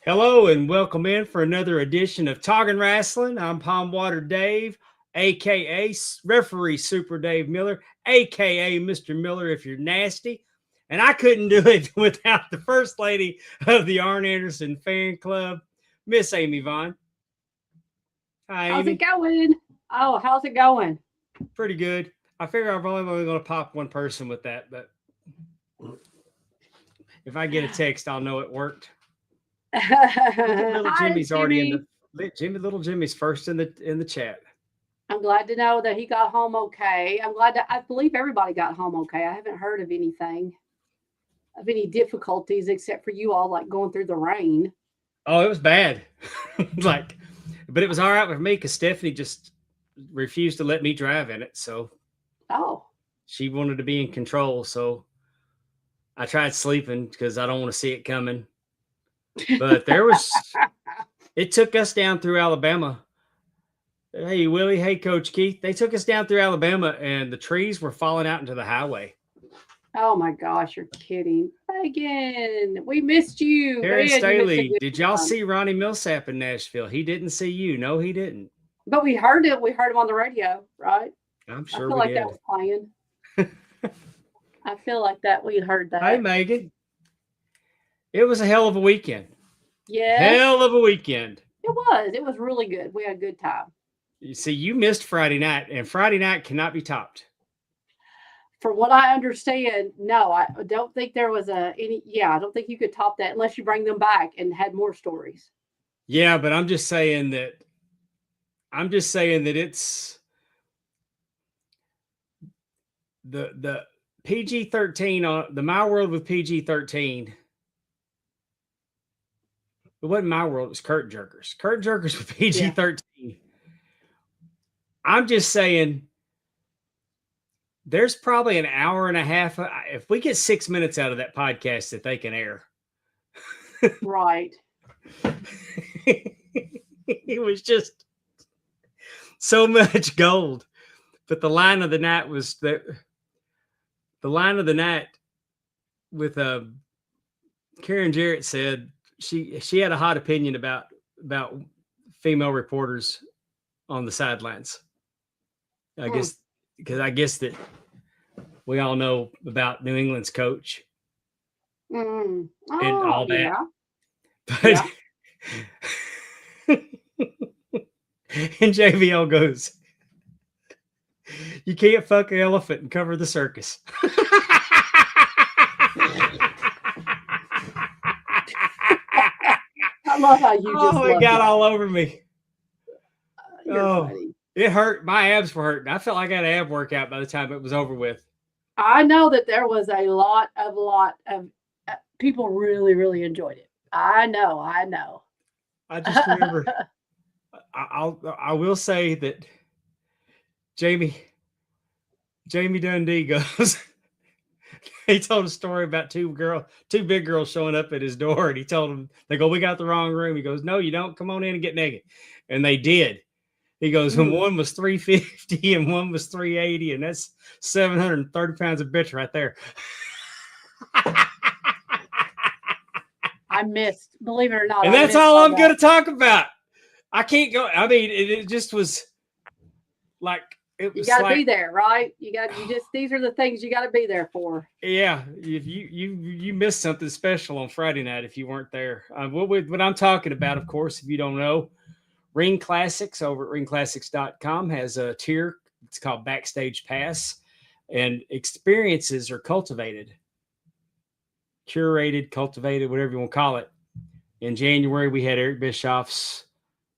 Hello and welcome in for another edition of Talking Rasslin. I'm Pondwater Dave, aka Referee Super Dave Miller, aka Mr. Miller if you're nasty. And I couldn't do it without the first lady of the Arn Anderson fan club, Miss Amy Vaughn. Hi, How's it Amy. going? Oh, how's it going? Pretty good. I figure I'm only going to pop one person with that, but if I get a text, I'll know it worked. Look at little Hi, Jimmy's already in Jimmy. the little Jimmy's first in the chat. I'm glad to know that he got home okay. I believe everybody got home okay. I haven't heard of any difficulties except for you all like going through the rain. Oh, it was bad. like, but it was all right with me because Stephanie just refused to let me drive in it. So Oh, she wanted to be in control. So I tried sleeping because I don't want to see it coming. But it took us down through Alabama. Hey, Willie. Hey, Coach Keith. They took us down through Alabama and the trees were falling out into the highway. oh my gosh, you're kidding. Megan, we missed you. Terrence Man, you missed a Staley, good did y'all one. see Ronnie Millsap in Nashville? He didn't see you. No, he didn't. But we heard it. We heard him on the radio, right? I'm I sure feel we like that did. was playing. I feel like that we heard Hey, that. Megan. It was a hell of a weekend. Yes, Hell of a weekend. it was. It was really good. We had a good time. You see, you missed Friday night, and Friday night cannot be topped. From what I understand, no, I don't think there was any. Yeah, I don't think you could top that unless you bring them back and had more stories. Yeah, but I'm just saying that it's the PG-13 on the My World with PG-13. It wasn't My World, it was Kurt Jerkers. Kurt Jerkers with Yeah. PG-13. I'm just saying there's probably an hour and a half. If we get 6 minutes out of that podcast that they can air. Right. It was just so much gold. But the line of the night was the line of the night with Karen Jarrett said she had a hot opinion about female reporters on the sidelines. I Hmm. guess because I guess that we all know about New England's coach Mm. and Oh, all that. yeah. But Yeah. and JVL goes, "You can't fuck an elephant and cover the circus." I love how you just Oh, it love got that. all over me. You're Oh, funny. it hurt. My abs were hurting. I felt like I had an ab workout by the time it was over with. I know that there was a lot of people really enjoyed it. I know. I know. I just remember. I will say that Jamie Jamie Dundee goes. He told a story about two big girls showing up at his door, and he told them they go, "We got the wrong room." He goes, "No, you don't. Come on in and get naked," and they did. He goes, and Mm. one was 350 and one was 380, and that's 730 pounds of bitch right there. I missed, believe it or not, And I that's missed all all I'm going that. to talk about. I can't go. I mean, it just was like, it You was got to like, be there, right? You just, these are the things you got to be there for. yeah, if you missed something special on Friday night if you weren't there. What I'm talking about, of course, if you don't know, Ring Classics over at ringclassics.com has a tier. It's called Backstage Pass, and experiences are cultivated, curated, cultivated, whatever you want to call it. In January, we had Eric Bischoff's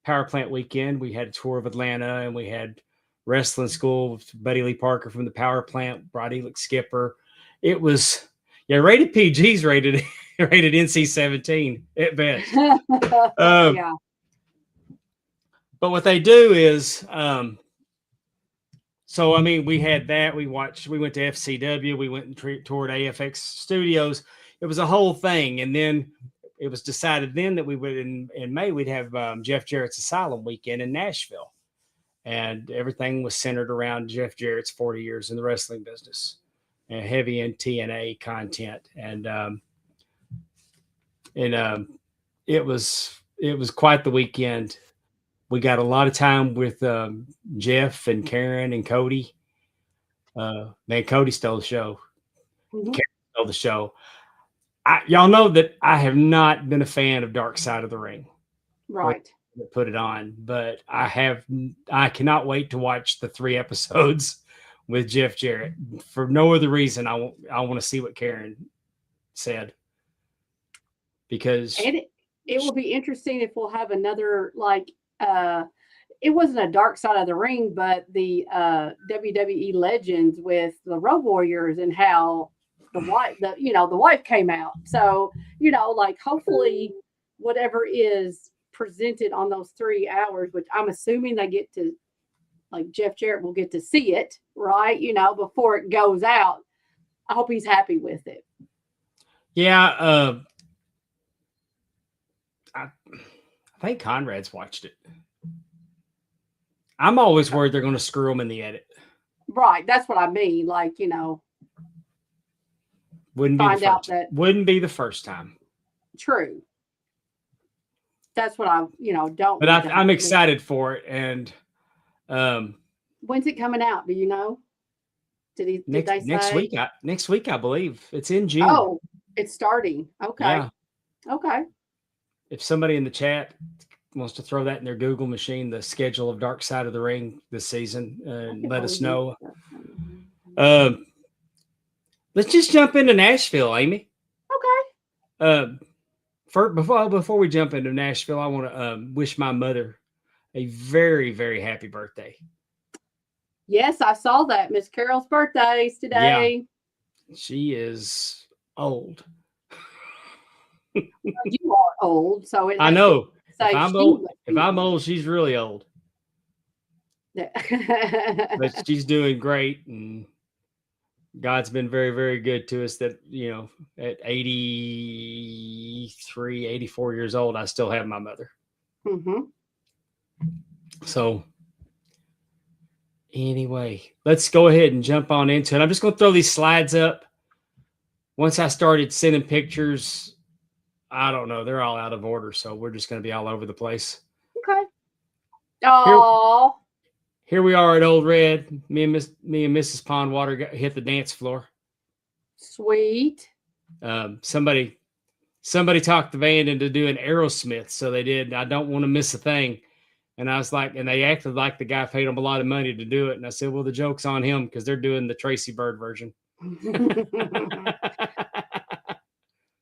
Power Plant Weekend. We had a tour of Atlanta, and we had wrestling school with Buddy Lee Parker from the Power Plant, Brad Elix Skipper. It was, yeah, rated PG's rated rated NC-17 at best. Um, Yeah. but what they do is, so I mean, we had that. We went to FCW. We went and toured AFX Studios. It was a whole thing, and then it was decided then that we would in May we'd have Jeff Jarrett's Asylum weekend in Nashville, and everything was centered around Jeff Jarrett's 40 years in the wrestling business and heavy in TNA content, and it was quite the weekend. We got a lot of time with Jeff and Karen and Cody. Man, Cody stole the show. Mhm. Karen stole the show. Y'all know that I have not been a fan of Dark Side of the Ring. Right. Put it on, but I cannot wait to watch the 3 episodes with Jeff Jarrett for no other reason. I want to see what Karen said, because And it will be interesting if we'll have another, like, it wasn't a Dark Side of the Ring, but the WWE Legends with the Road Warriors, and how the wife came out. So, like, hopefully whatever is presented on those 3 hours, which I'm assuming they get to, like, Jeff Jarrett will get to see it, right? Before it goes out. I hope he's happy with it. Yeah. I think Conrad's watched it. I'm always worried they're going to screw them in the edit. Right. That's what I mean. Like, wouldn't be the first time. True. That's what I, don't. But I'm excited for it. And when's it coming out? Do you know? Did they say? Next week, I believe. It's in June. Oh, it's starting. Okay. Yeah. Okay. If somebody in the chat wants to throw that in their Google machine, the schedule of Dark Side of the Ring this season, let us know. Let's just jump into Nashville, Amy. Okay. Before we jump into Nashville, I want to wish my mother a very, very happy birthday. Yes, I saw that. Miss Carol's birthday's today. Yeah. She is old. You are old, so I know. If I'm old, she's really old. But she's doing great, and God's been very, very good to us. That, at 83, 84 years old, I still have my mother. Mm-hmm. So anyway, let's go ahead and jump on into it. I'm just going to throw these slides up. Once I started sending pictures, I don't know, they're all out of order, so we're just going to be all over the place. Okay. Oh. Here we are at Old Red. Me and Mrs. Pondwater hit the dance floor. Sweet. Somebody talked the band into doing Aerosmith, so they did. I Don't Want to Miss a Thing. And I was like, and they acted like the guy paid them a lot of money to do it. And I said, well, the joke's on him, because they're doing the Tracy Bird version.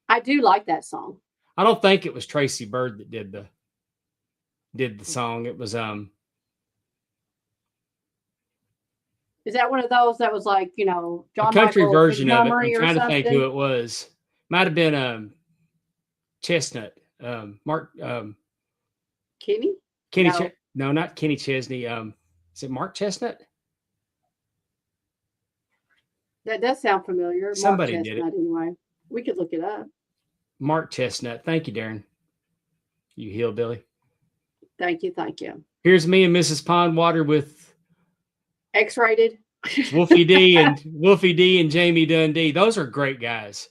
I do like that song. I don't think it was Tracy Bird that did the song. It was Is that one of those that was like, John a country Michael version of it? I'm Montgomery trying to think who it was. Might have been Chestnut. Mark Kenny? No, not Kenny Chesney. Is it Mark Chestnut? That does sound familiar. Somebody Mark did Chestnut, it. Anyway, we could look it up. Mark Chestnut. Thank you, Darren. You hillbilly. Thank you. Here's me and Mrs. Pondwater with X-rated. Wolfie D and Jamie Dundee. Those are great guys.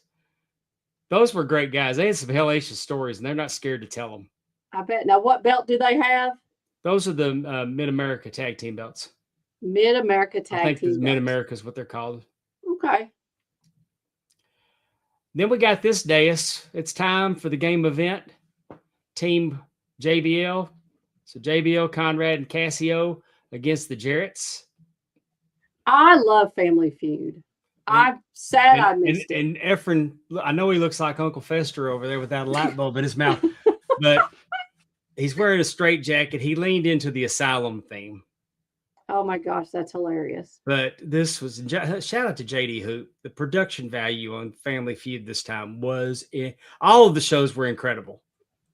Those were great guys. They had some hellacious stories, and they're not scared to tell them. I bet. Now, what belt do they have? Those are the Mid-America Tag Team belts. Mid-America Tag Team. I think Mid-America is what they're called. Okay. Then we got this dais. It's time for the game event. Team JBL. So JBL, Conrad, and Cassio against the Jarretts. I love Family Feud. I'm sad I missed it. And Efren, I know he looks like Uncle Fester over there with that light bulb in his mouth, but he's wearing a straight jacket. He leaned into the Asylum theme. Oh my gosh, that's hilarious. But this was, shout out to JD Hoop. The production value on Family Feud this time was, all of the shows were incredible.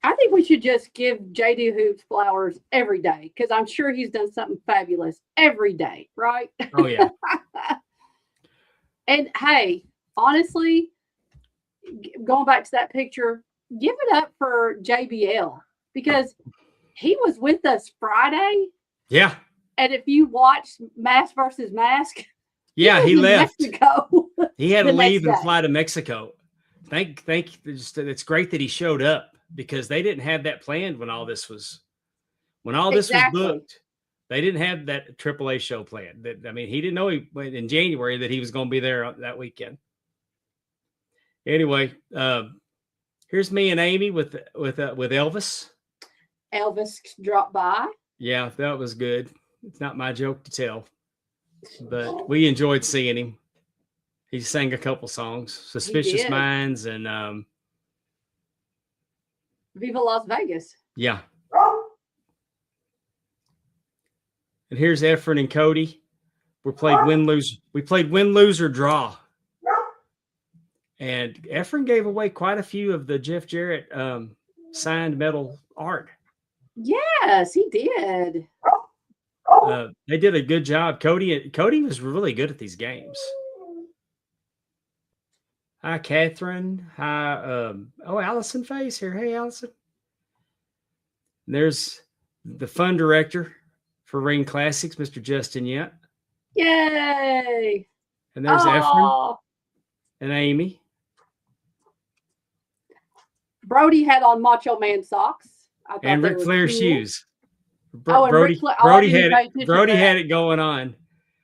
I think we should just give JD Hoops flowers every day, because I'm sure he's done something fabulous every day, right? Oh, yeah. And hey, honestly, going back to that picture, give it up for JBL, because he was with us Friday. Yeah. And if you watch Mask versus Mask, yeah, he left Mexico. He had to leave and fly to Mexico. It's great that he showed up. because they didn't have that planned when all this was Exactly. booked. They didn't have that AAA show planned. I mean, he didn't know in January that he was going to be there that weekend. Anyway, here's me and Amy with Elvis. Elvis dropped by. Yeah, that was good. It's not my joke to tell, but we enjoyed seeing him. He sang a couple songs, Suspicious Minds and Viva Las Vegas. Yeah. And here's Efren and Cody. We played win lose or draw. And Efren gave away quite a few of the Jeff Jarrett signed metal art. Yes, he did. They did a good job. Cody was really good at these games. Hi, Catherine. Hi, Allison Face here. Hey, Allison. And there's the fun director for Ring Classics, Mr. Justin Yent. Yay! And there's Efren and Amy. Brody had on Macho Man socks. And Ric Flair shoes. Brody had it going on.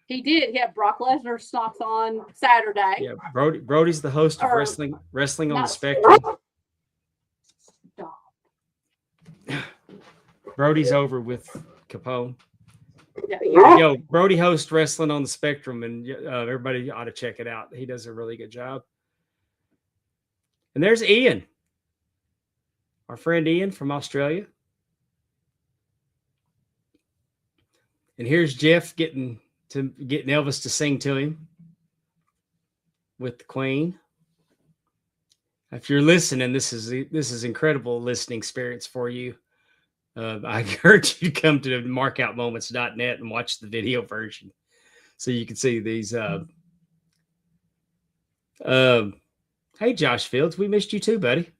He did. He had Brock Lesnar socks on Saturday. Yeah, Brody's the host of Wrestling on the Spectrum. Brody's over with Capone. Yo, Brody hosts Wrestling on the Spectrum, and everybody ought to check it out. He does a really good job. And there's Ian, our friend Ian from Australia. And here's Jeff getting Elvis to sing to him with the Queen. If you're listening, this is incredible listening experience for you. I encourage you to come to markoutmoments.net and watch the video version so you can see these. Hey, Josh Fields, we missed you too, buddy.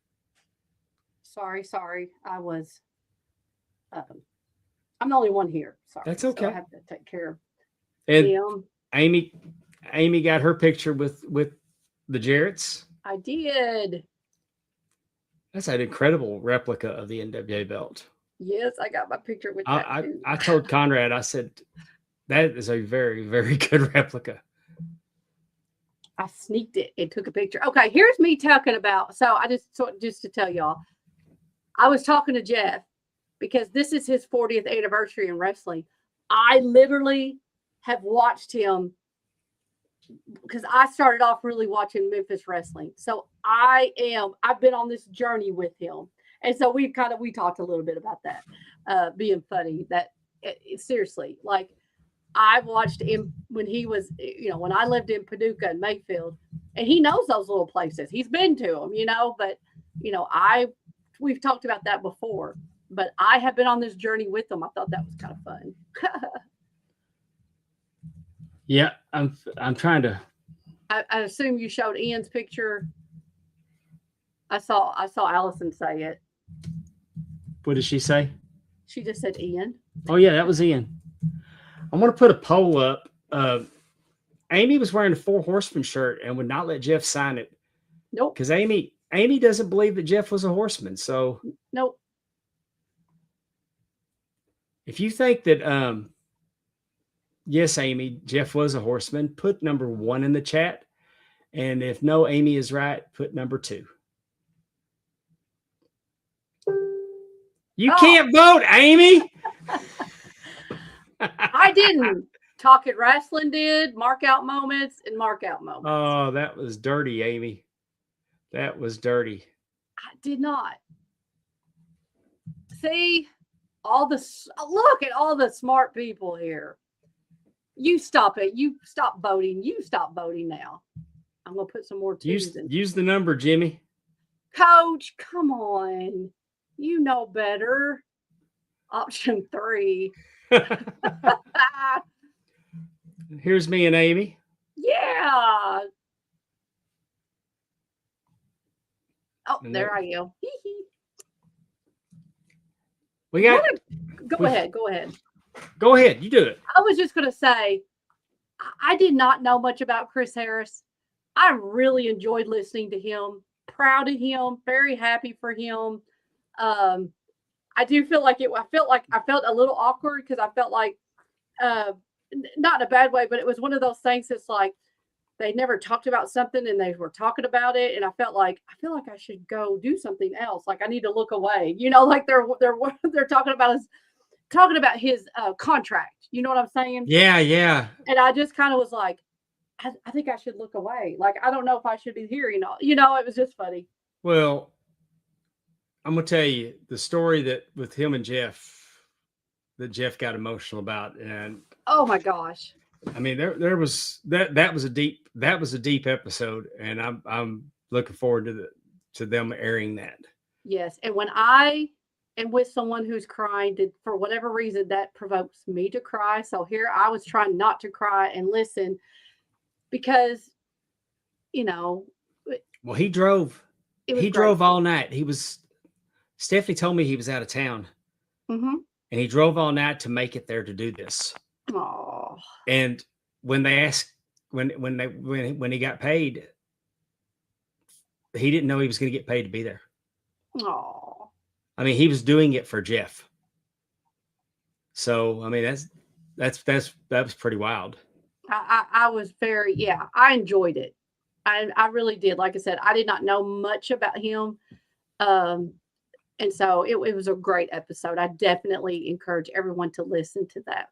Sorry. I was. I'm the only one here. Sorry. That's okay. So I have to take care of him. Amy got her picture with the Jarretts. I did. That's an incredible replica of the NWA belt. Yes, I got my picture with that too. I told Conrad, I said, that is a very, very good replica. I sneaked it and took a picture. Okay, here's me talking about. So I just to tell y'all, I was talking to Jeff because this is his 40th anniversary in wrestling. I literally have watched him because I started off really watching Memphis wrestling. So I've been on this journey with him. And so we talked a little bit about that, being funny. That seriously, like I watched him when he was, when I lived in Paducah and Mayfield, and he knows those little places. He's been to them, but we've talked about that before. But I have been on this journey with them. I thought that was kind of fun. Yeah, I'm trying to. I assume you showed Ian's picture. I saw Allison say it. What did she say? She just said Ian. Oh yeah, that was Ian. I want to put a poll up. Amy was wearing a Four Horsemen shirt and would not let Jeff sign it. Nope. Because Amy doesn't believe that Jeff was a horseman. So nope. If you think that yes, Amy, Jeff was a horseman, put number 1 in the chat. And if no, Amy is right, put number 2. You can't vote, Amy. I didn't. Talking Rasslin did. Mark out moments. Oh, that was dirty, Amy. That was dirty. I did not. See, look at all the smart people here. You stop it. You stop voting. You stop voting now. I'm going to put some more twos in. Use the number, Jimmy. Coach, come on. You know better. Option 3. Here's me and Amy. Yeah. Oh, there I go. We got. Go ahead. Go ahead. You do it. I was just going to say, I did not know much about Chris Harris. I really enjoyed listening to him. Proud of him. Very happy for him. I do feel like it. I felt a little awkward because I felt like, not in a bad way, but it was one of those things that's like they never talked about something and they were talking about it, and I feel like I should go do something else. Like I need to look away. Like they're talking about his contract. You know what I'm saying? Yeah, yeah. And I just kind of was like, I think I should look away. Like I don't know if I should be here. It was just funny. Well, I'm gonna tell you the story that with him and Jeff that Jeff got emotional about, and oh my gosh, I mean there was that was a deep episode, and I'm looking forward to them airing that. Yes, and when I am with someone who's crying, for whatever reason that provokes me to cry. So here I was trying not to cry and listen because, Well, he drove. He drove great. all night. Stephanie told me he was out of town, Mm-hmm. and he drove all night to make it there to do this. Oh. And when they asked when he got paid, he didn't know he was going to get paid to be there. Oh. I mean, he was doing it for Jeff. So I mean, that was pretty wild. I was I enjoyed it. I really did. Like I said, I did not know much about him. And so it was a great episode. I definitely encourage everyone to listen to that.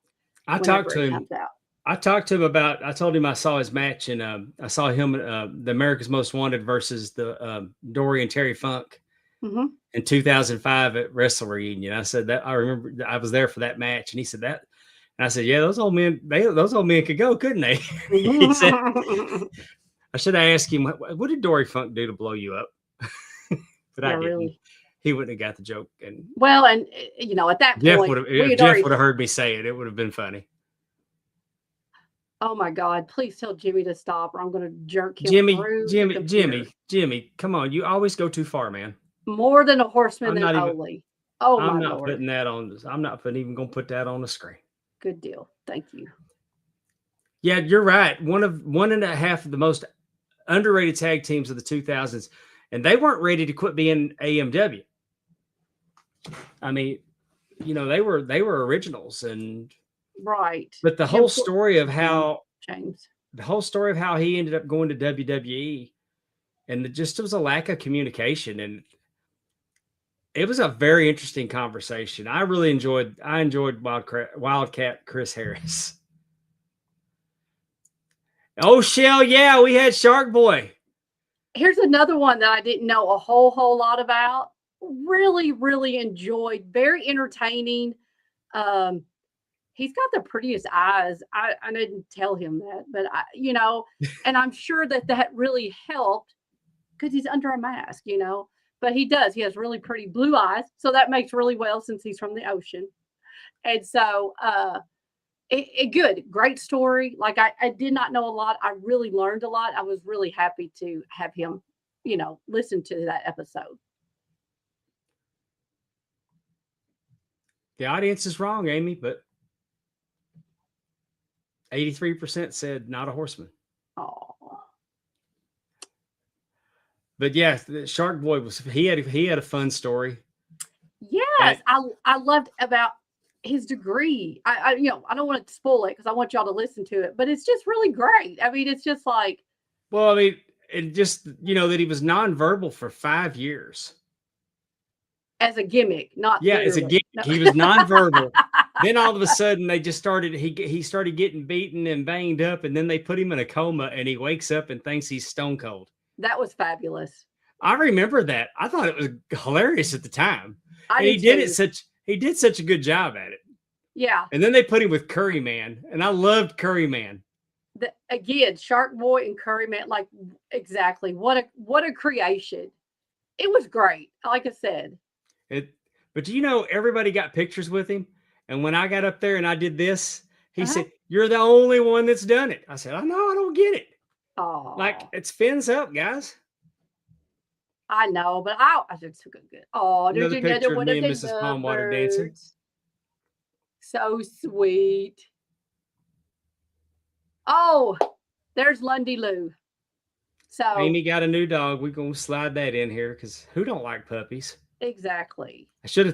I talked to him. I talked to him about. I told him I saw his match, and I saw him the America's Most Wanted versus the Dory and Terry Funk in 2005 at Wrestle Reunion. I said that I remember I was there for that match, and he said that. And I said, yeah, those old men could go, couldn't they? He said, I should have asked him what did Dory Funk do to blow you up, but I didn't. Really. He wouldn't have got the joke. And at that point, Jeff would have heard me say it. It would have been funny. Oh my God! Please tell Jimmy to stop, or I'm going to jerk him. Jimmy, come on! You always go too far, man. More than a horseman than Ole. Oh my Lord! I'm not putting that on. I'm not even going to put that on the screen. Good deal. Thank you. Yeah, you're right. One and a half of the most underrated tag teams of the 2000s, and they weren't ready to quit being AMW. I mean, they were originals, and right. But the whole story of how he ended up going to WWE, and it was a lack of communication, and it was a very interesting conversation. I enjoyed Wildcat Chris Harris. Oh, Shell, yeah, we had Shark Boy. Here's another one that I didn't know a whole lot about. Really, really enjoyed. Very entertaining. He's got the prettiest eyes. I didn't tell him that, but and I'm sure that really helped because he's under a mask, but he does. He has really pretty blue eyes. So that makes really well since he's from the ocean. And so, great story. Like I did not know a lot. I really learned a lot. I was really happy to have him, listen to that episode. The audience is wrong, Amy, but 83% said not a horseman. Oh. But yeah, Shark Boy he had a fun story. Yes, I loved about his degree. I don't want to spoil it because I want y'all to listen to it, but it's just really great. I mean, it's just like. Well, I mean, it just that he was nonverbal for 5 years. As a gimmick, not literally. As a gimmick. No. He was nonverbal. Then all of a sudden they just started. He started getting beaten and banged up, and then they put him in a coma, and he wakes up and thinks he's stone cold. That was fabulous. I remember that. I thought it was hilarious at the time. He did such a good job at it. Yeah. And then they put him with Curry Man, and I loved Curry Man. Again, Shark Boy and Curry Man, like exactly what a creation. It was great. Like I said. But everybody got pictures with him. And when I got up there and I did this, he said, "You're the only one that's done it." I said, "I know, I don't get it." Oh, like it's fins up, guys. I know, but I just took a good. Oh, there's another one of me and Mrs. Pondwater dancing. So sweet. Oh, there's Lundy Lou. So Amy got a new dog. We're gonna slide that in here because who don't like puppies? Exactly. I should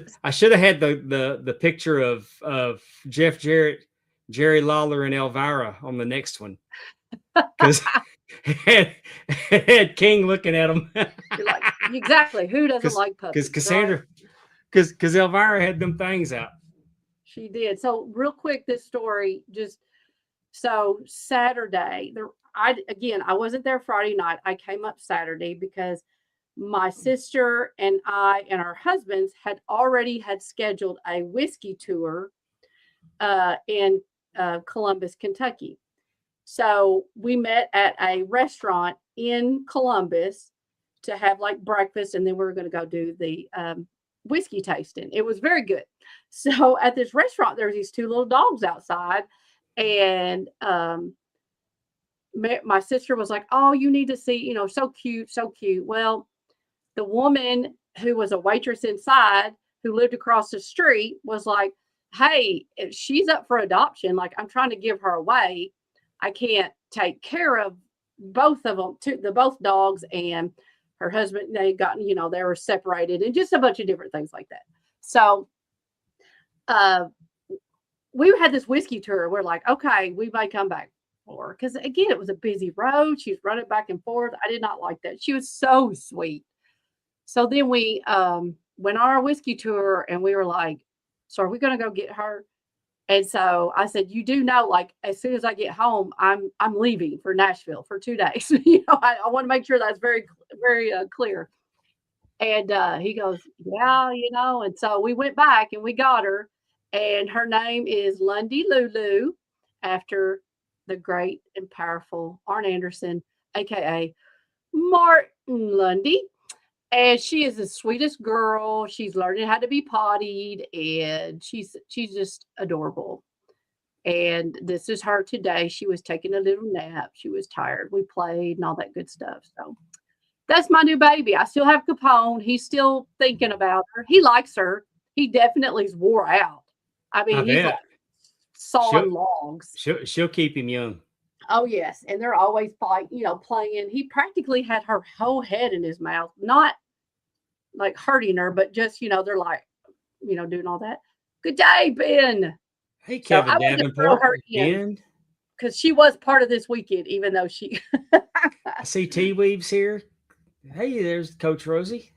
have had the picture of Jeff Jarrett, Jerry Lawler, and Elvira on the next one, because had King looking at him. You're like, exactly. Who doesn't like Because puppies? Cassandra, Right? because Elvira had them things out. She did. So real quick, this story just so Saturday. I wasn't there Friday night. I came up Saturday because my sister and I and our husbands had already had scheduled a whiskey tour in Columbus, Kentucky. So we met at a restaurant in Columbus to have like breakfast, and then we were going to go do the whiskey tasting. It was very good. So at this restaurant, there's these two little dogs outside, and my sister was like, "Oh, you need to see, so cute, so cute." Well, the woman who was a waitress inside, who lived across the street, was like, "Hey, if she's up for adoption, like I'm trying to give her away. I can't take care of both of them, both dogs and her husband. They they were separated, and just a bunch of different things like that." So uh, we had this whiskey tour. We're like, okay, we may come back for, because again, it was a busy road. She was running back and forth. I did not like that. She was so sweet. So then we went on our whiskey tour, and we were like, so are we going to go get her? And so I said, you do know, like, as soon as I get home, I'm leaving for Nashville for 2 days. I want to make sure that's very, very clear. And he goes, yeah, and so we went back and we got her, and her name is Lundy Lulu, after the great and powerful Arn Anderson, aka Martin Lundy. And she is the sweetest girl. She's learning how to be pottied, and she's just adorable. And this is her today. She was taking a little nap. She was tired. We played and all that good stuff. So that's my new baby. I still have Capone. He's still thinking about her. He likes her. He definitely is wore out. I I mean, he's like bet sawing logs. she'll keep him young. Oh yes, and they're always fighting, playing. He practically had her whole head in his mouth, not like hurting her, but just they're like, doing all that. Good day, Ben. Hey, So Kevin I wanted to throw Davenport, her in again. because she was part of this weekend, even though she. I see T Weaves here. Hey, there's Coach Rosie.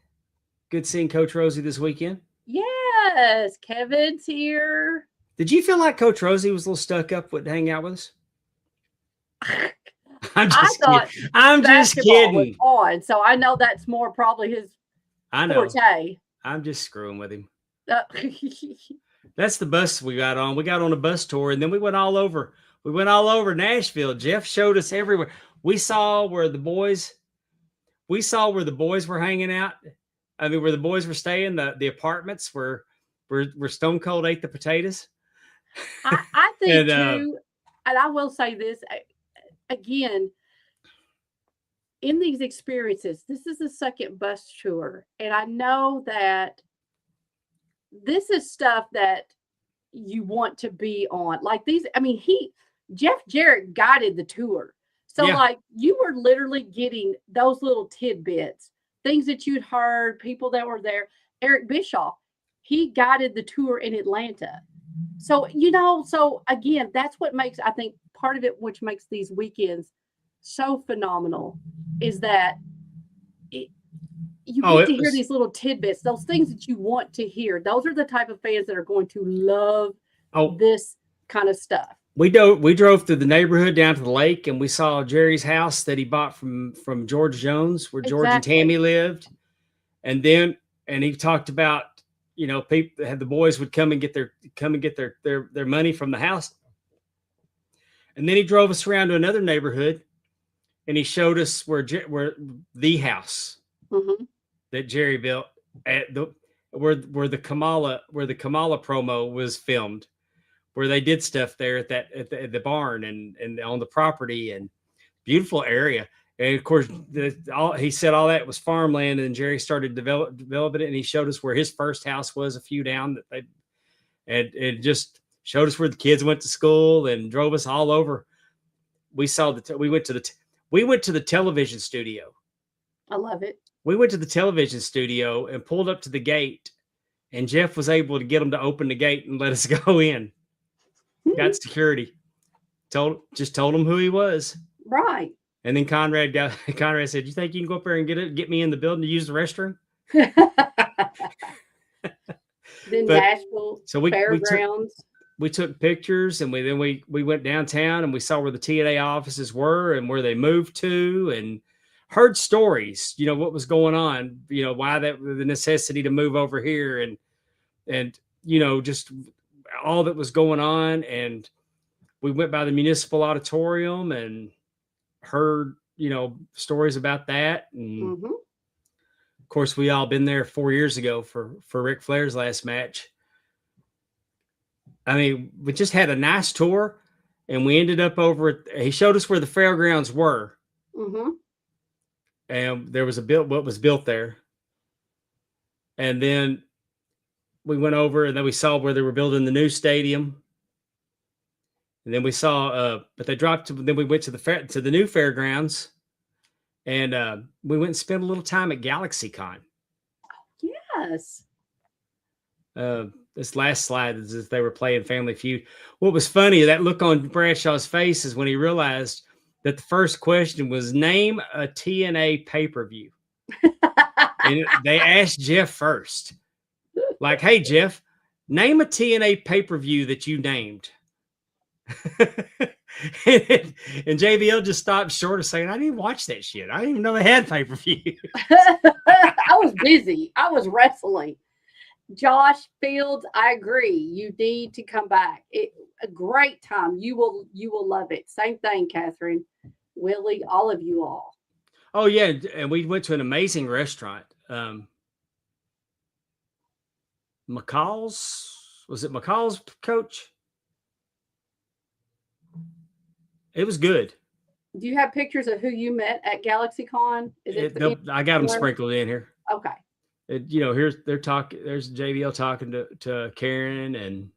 Good seeing Coach Rosie this weekend. Yes, Kevin's here. Did you feel like Coach Rosie was a little stuck up with hang out with us? I'm just kidding. I'm just kidding. On, so I know that's more probably his forte. I'm just screwing with him. Uh, That's the bus we got on. We got on a bus tour, and then we went all over. We went all over Nashville. Jeff showed us everywhere. We saw where the boys were hanging out. I mean, where the boys were staying, the apartments where Stone Cold ate the potatoes. I think too, and I will say this again. In these experiences, this is the second bus tour, and I know that this is stuff that you want to be on. Like these, I mean, Jeff Jarrett guided the tour. So like you were literally getting those little tidbits, things that you'd heard, people that were there. Eric Bischoff, he guided the tour in Atlanta. So, so again, that's what makes, I think part of it, which makes these weekends so phenomenal, is that you get to hear these little tidbits, those things that you want to hear. Those are the type of fans that are going to love this kind of stuff. We drove through the neighborhood down to the lake, and we saw Jerry's house that he bought from George Jones, where George and Tammy lived. And he talked about, people had the boys would come and get their money from the house. And then he drove us around to another neighborhood, and he showed us where the house that Jerry built at where the Kamala promo was filmed, where they did stuff there at the barn and on the property, and beautiful area. And of course, he said all that was farmland, and Jerry started developing it, and he showed us where his first house was, a few down, and just showed us where the kids went to school, and drove us all over. We saw we went to the television studio. I love it. we went to the television studio and pulled up to the gate, and Jeff was able to get them to open the gate and let us go in. Got security. Just told him who he was. Right. And then Conrad said, "You think you can go up there and get me in the building to use the restroom?" Then Nashville Fairgrounds. We took pictures, and we went downtown and we saw where the TNA offices were and where they moved to, and heard stories, what was going on, why the necessity to move over here, and just all that was going on. And we went by the municipal auditorium and heard, stories about that. And of course, we all been there 4 years ago for Ric Flair's last match. I mean, we just had a nice tour, and we ended up he showed us where the fairgrounds were. And there was what was built there. And then we went over, and then we saw where they were building the new stadium. And then we saw, but they dropped. Then we went to the new fairgrounds, and we went and spent a little time at GalaxyCon. Yes. This last slide is as they were playing Family Feud. What was funny, that look on Bradshaw's face is when he realized that the first question was, name a TNA pay-per-view. And they asked Jeff first. Like, hey, Jeff, name a TNA pay-per-view that you named. And JBL just stopped short of saying, I didn't watch that shit. I didn't even know they had pay-per-view. I was busy. I was wrestling. Josh Fields, I agree. You need to come back. A great time. You will love it. Same thing, Catherine, Willie, all of you all. Oh yeah, and we went to an amazing restaurant. McCall's, was it McCall's, Coach? It was good. Do you have pictures of who you met at GalaxyCon? I got them sprinkled in here. Okay. Here's they're talking. There's JBL talking to Karen, and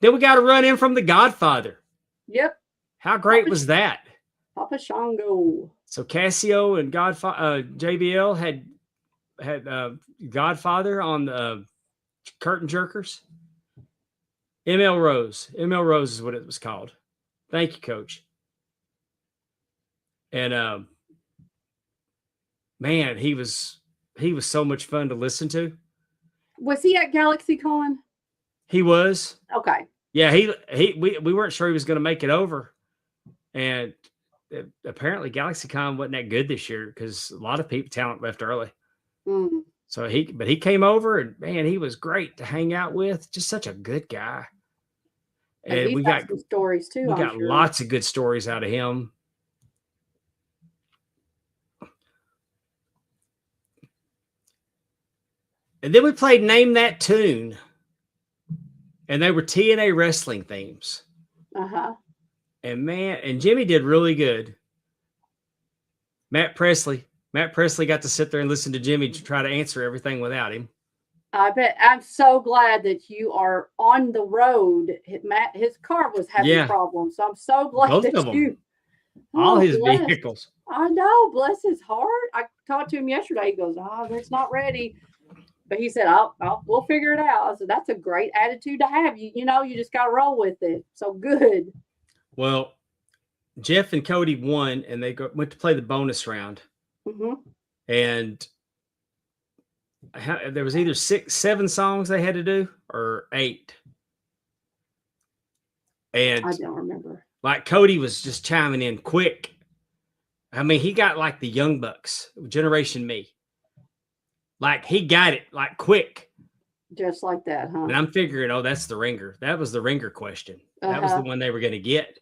then we got to run in from The Godfather. Yep. How great was that? Papa Shango. So Cassio and JBL had Godfather on the curtain jerkers. ML Rose. ML Rose is what it was called. Thank you, Coach. And man, he was so much fun to listen to. Was he at GalaxyCon? He was. Okay. Yeah, we weren't sure he was going to make it over, and apparently GalaxyCon wasn't that good this year because a lot of talent left early. So he came over, and man, he was great to hang out with. Just such a good guy. And we got some stories too. We got lots of good stories out of him. And then we played Name That Tune. And they were TNA wrestling themes. And Jimmy did really good. Matt Presley got to sit there and listen to Jimmy to try to answer everything without him. I bet. I'm so glad that you are on the road. Matt, his car was having problems. So I'm so glad Both that of them. you. All his vehicles. I know. Bless his heart. I talked to him yesterday. He goes, it's not ready. But he said, we'll figure it out. I said, that's a great attitude to have. You just got to roll with it. So good. Well, Jeff and Cody won, and they went to play the bonus round. And there was either 7 songs they had to do or 8. And I don't remember. Like Cody was just chiming in quick. I mean, he got like the Young Bucks, Generation Me. Like he got it like quick. Just like that, huh? And I'm figuring, that's the ringer. That was the ringer question. That was the one they were going to get.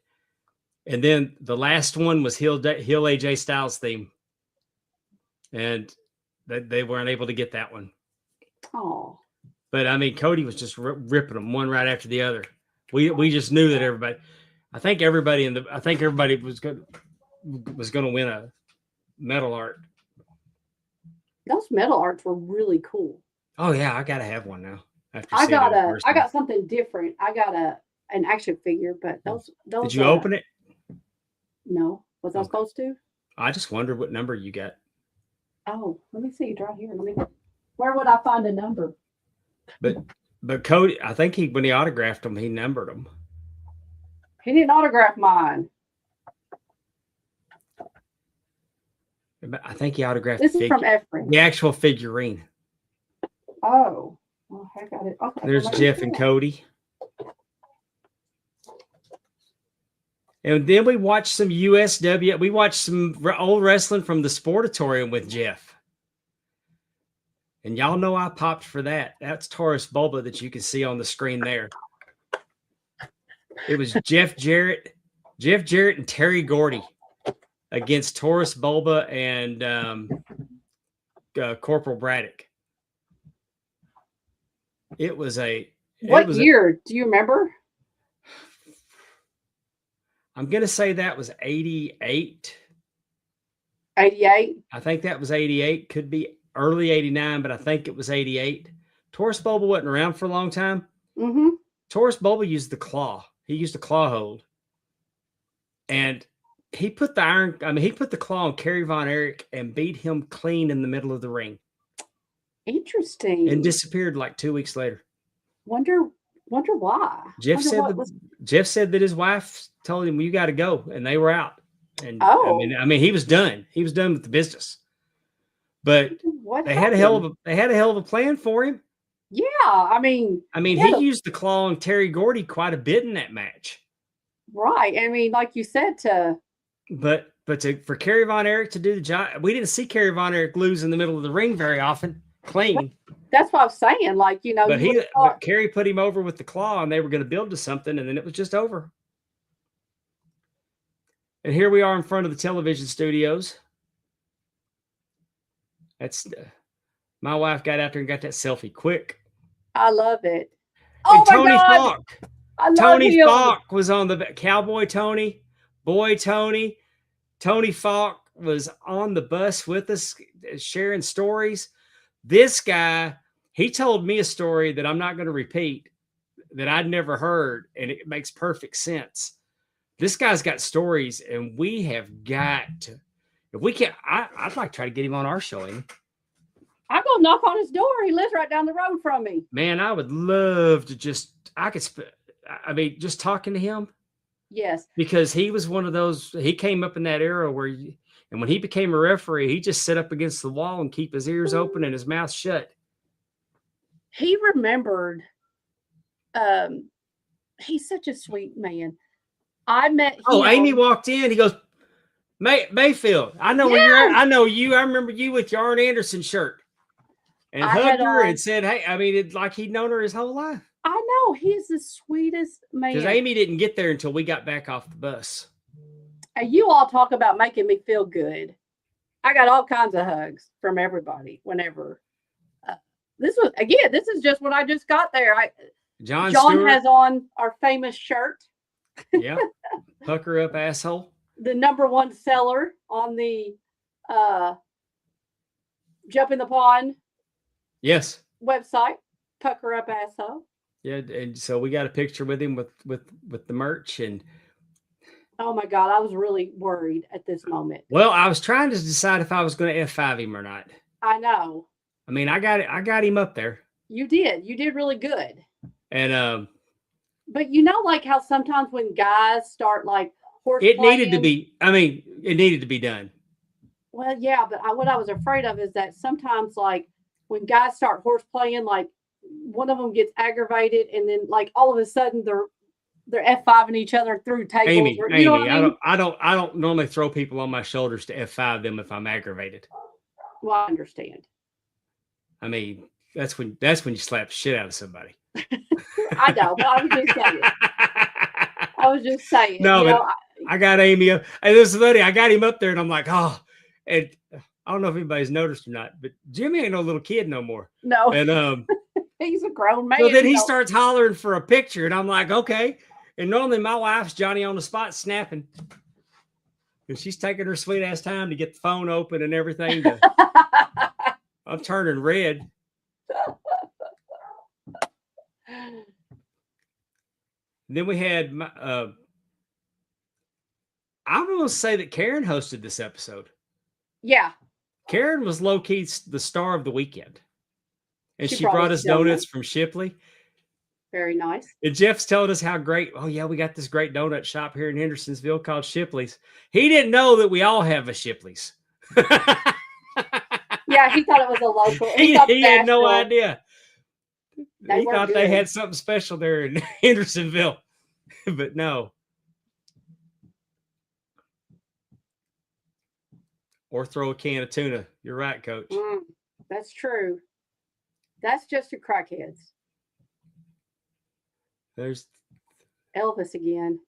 And then the last one was Hill AJ Styles theme. And they weren't able to get that one. Oh. But I mean, Cody was just ripping them one right after the other. We just knew that everybody. I think everybody was going to win a medal art. Those medal arts were really cool. Oh yeah, I gotta have one now. I got something different. I got an action figure, but those. Did you open it? No. Was I supposed to? I just wonder what number you got. Oh, let me see. It's right here. Where would I find a number? But Cody, I think when he autographed them, he numbered them. He didn't autograph mine. I think he autographed this is from Ephraim. The actual figurine. Oh, I got it. Okay, there's Jeff and Cody. And then we watched some USW. We watched some old wrestling from the Sportatorium with Jeff. And y'all know I popped for that. That's Taurus Bulba that you can see on the screen there. It was Jeff Jarrett, and Terry Gordy against Taurus Bulba and Corporal Braddock. It was what year? Do you remember? I'm going to say that was 88. 88? I think that was 88. Could be early 89, but I think it was 88. Taurus Bulba wasn't around for a long time. Mm-hmm. Taurus Bulba used the claw. He used a claw hold. And he put the claw on Kerry Von Erich and beat him clean in the middle of the ring. Interesting. And disappeared like 2 weeks later. Wonder why. Jeff said that his wife told him, "You got to go," and they were out. And I mean, he was done. He was done with the business. But they had a hell of a plan for him. Yeah, I mean, he used the claw on Terry Gordy quite a bit in that match. Right. I mean, like you said, for Kerry Von Erich to do the job, we didn't see Kerry Von Erich lose in the middle of the ring very often, clean. That's what I was saying. Like, you know, but Kerry put him over with the claw, and they were going to build to something, and then it was just over. And here we are in front of the television studios. That's my wife got out there and got that selfie quick. I love it. Oh, and Tony Falk. Tony Falk was on the Cowboy Tony, Boy Tony. Tony Falk was on the bus with us, sharing stories. This guy, he told me a story that I'm not going to repeat, that I'd never heard, and it makes perfect sense. This guy's got stories, and we have got to. If we can't, I'd like to try to get him on our show. I'm gonna knock on his door. He lives right down the road from me. Man, I would love to just talking to him. Yes. Because he was one of those, he came up in that era and when he became a referee, he just sit up against the wall and keep his ears open and his mouth shut. He remembered, he's such a sweet man. I met him. Oh, Amy walked in. He goes, Mayfield, I know where you're at. I know you. I remember you with your Arn Anderson shirt. And hugged her and said, hey, it's like he'd known her his whole life. I know. He's the sweetest man. Because Amy didn't get there until we got back off the bus. You all talk about making me feel good. I got all kinds of hugs from everybody whenever. This is just when I just got there. John has on our famous shirt. Yeah. Pucker up asshole. The #1 seller on the Jump in the Pond. Yes. Website. Pucker up asshole. Yeah, and so we got a picture with him with the merch, and oh my God, I was really worried at this moment. Well, I was trying to decide if I was going to F5 him or not. I know. I mean, I got him up there. You did really good. And but you know, like how sometimes when guys start like horse it needed to be done. Well, yeah, but what I was afraid of is that sometimes like when guys start horse playing, like one of them gets aggravated, and then like all of a sudden they're F5ing each other through tables. Amy, you know what I mean? I don't normally throw people on my shoulders to F5 them if I'm aggravated. Well, I understand. I mean, that's when you slap the shit out of somebody. I know, but I was just saying. No, but I got Amy up, and this is funny. I got him up there, and I'm like, oh, and I don't know if anybody's noticed or not, but Jimmy ain't no little kid no more. No, and he's a grown man. So then he starts hollering for a picture, and I'm like, okay. And normally my wife's Johnny on the spot snapping, and she's taking her sweet ass time to get the phone open and everything. I'm turning red. Then we had I'm going to say that Karen hosted this episode. Yeah. Karen was low-key the star of the weekend. And she brought brought us donuts from Shipley. Very nice. And Jeff's told us how great, oh yeah, we got this great donut shop here in Hendersonsville called Shipley's. He didn't know that we all have a Shipley's. Yeah, he thought it was a local. He had no idea. He thought they had something special there in Hendersonville. But no. Or throw a can of tuna. You're right, Coach. That's true. That's just your crackheads. There's Elvis again.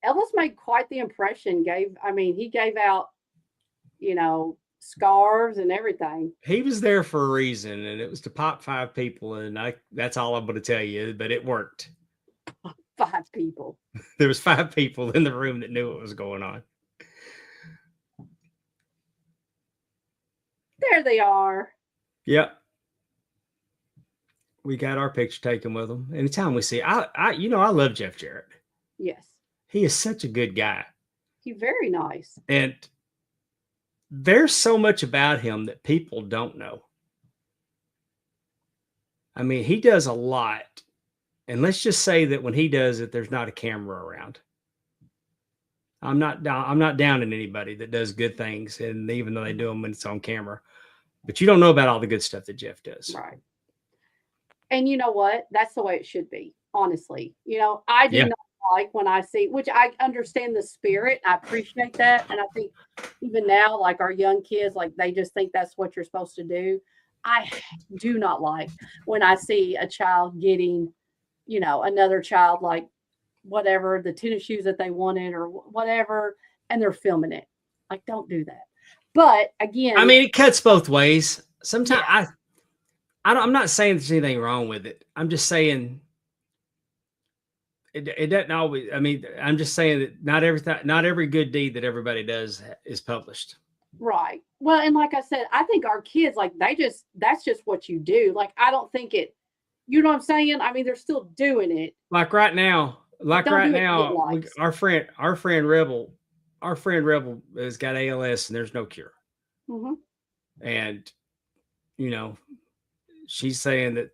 Elvis made quite the impression. He gave out, scarves and everything. He was there for a reason, and it was to pop 5 people, and that's all I'm going to tell you, but it worked. 5 people. There was 5 people in the room that knew what was going on. There they are. Yep. We got our picture taken with them. Anytime we see, I love Jeff Jarrett. Yes. He is such a good guy. He's very nice. And there's so much about him that people don't know. I mean, he does a lot. And let's just say that when he does it, there's not a camera around. I'm not downing anybody that does good things, and even though they do them when it's on camera. But you don't know about all the good stuff that Jeff does. Right. And you know what? That's the way it should be, honestly. I do not like when I see, which I understand the spirit. I appreciate that. And I think even now, like our young kids, like they just think that's what you're supposed to do. I do not like when I see a child getting, another child, like whatever, the tennis shoes that they wanted or whatever, and they're filming it. Like, don't do that. But again, I mean, it cuts both ways. Sometimes I'm not saying there's anything wrong with it. I'm just saying it doesn't always. I mean, I'm just saying that not every good deed that everybody does is published. Right. Well, and like I said, I think our kids, like that's just what you do. Like, I don't think it, you know what I'm saying? I mean, they're still doing it. Like right now, our friend Rebel has got ALS and there's no cure. Mm-hmm. And, she's saying that,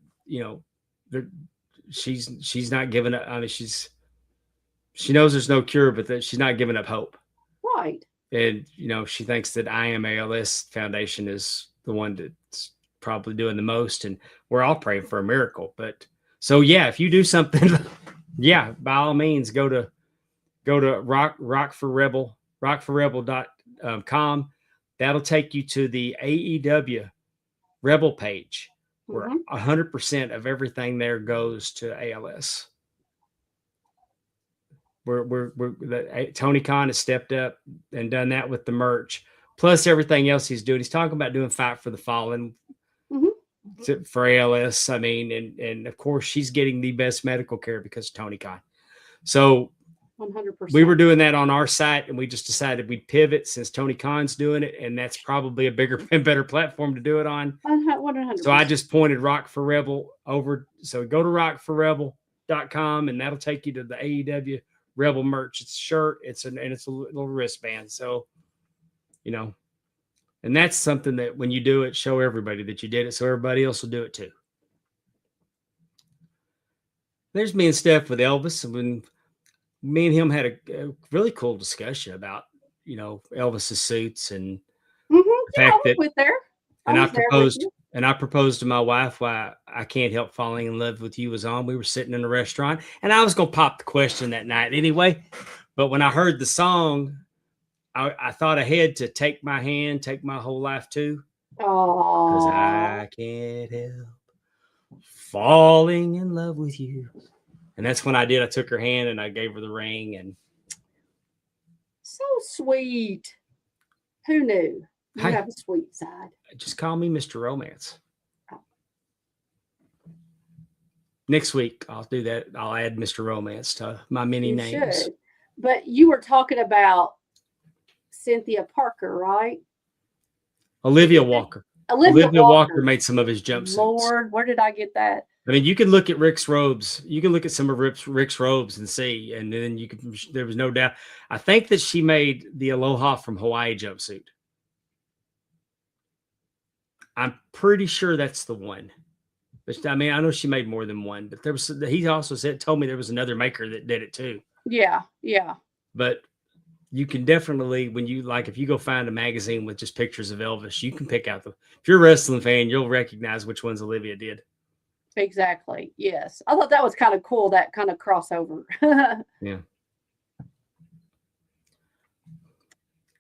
she's not giving up. I mean, she knows there's no cure, but that she's not giving up hope. Right. And, she thinks that I Am ALS Foundation is the one that's probably doing the most. And we're all praying for a miracle. But so, yeah, if you do something, yeah, by all means, go to rockforrebel.com. That'll take you to the AEW Rebel page where 100% of everything there goes to ALS. Tony Khan has stepped up and done that with the merch, plus everything else he's doing. He's talking about doing Fight for the Fallen for ALS. I mean, and of course she's getting the best medical care because of Tony Khan. So 100%. We were doing that on our site, and we just decided we'd pivot since Tony Khan's doing it, and that's probably a bigger and better platform to do it on. 100%. So I just pointed Rock for Rebel over. So go to rockforrebel.com, and that'll take you to the AEW Rebel merch. It's a shirt, it's a little wristband. So, and that's something that when you do it, show everybody that you did it, so everybody else will do it too. There's me and Steph with Elvis, and when me and him had a really cool discussion about, Elvis's suits and the fact that with there. I proposed to my wife why I Can't Help Falling in Love with You was on. We were sitting in a restaurant, and I was going to pop the question that night anyway. But when I heard the song, I thought ahead to Take My Hand, Take My Whole Life Too. Oh, because I can't help falling in love with you. And that's when I did. I took her hand and I gave her the ring. And so sweet. Who knew? You have a sweet side. Just call me Mr. Romance. Next week, I'll do that. I'll add Mr. Romance to my many names. Should. But you were talking about Cynthia Parker, right? Olivia Walker. Olivia Walker made some of his jumpsuits. Lord, where did I get that? I mean, you can look at Rick's robes. You can look at some of Rick's robes and see, and then you can. There was no doubt. I think that she made the Aloha from Hawaii jumpsuit. I'm pretty sure that's the one. But I mean, I know she made more than one. But there was. He also told me there was another maker that did it too. Yeah, yeah. But you can definitely, when you like, if you go find a magazine with just pictures of Elvis, you can pick out the. If you're a wrestling fan, you'll recognize which ones Olivia did. Exactly. Yes. I thought that was kind of cool, that kind of crossover. Yeah.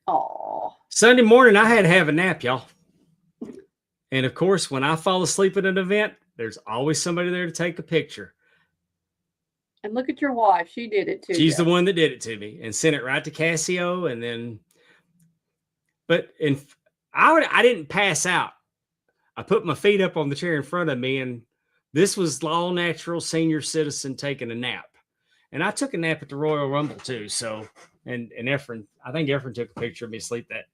Oh. Sunday morning, I had to have a nap, y'all. And of course, when I fall asleep at an event, there's always somebody there to take a picture. And look at your wife. She did it too. She's the one that did it to me and sent it right to Casio. And then, I didn't pass out. I put my feet up on the chair in front of me, and this was all natural senior citizen taking a nap. And I took a nap at the Royal Rumble too. So, and Efren, I think Efren took a picture of me asleep that.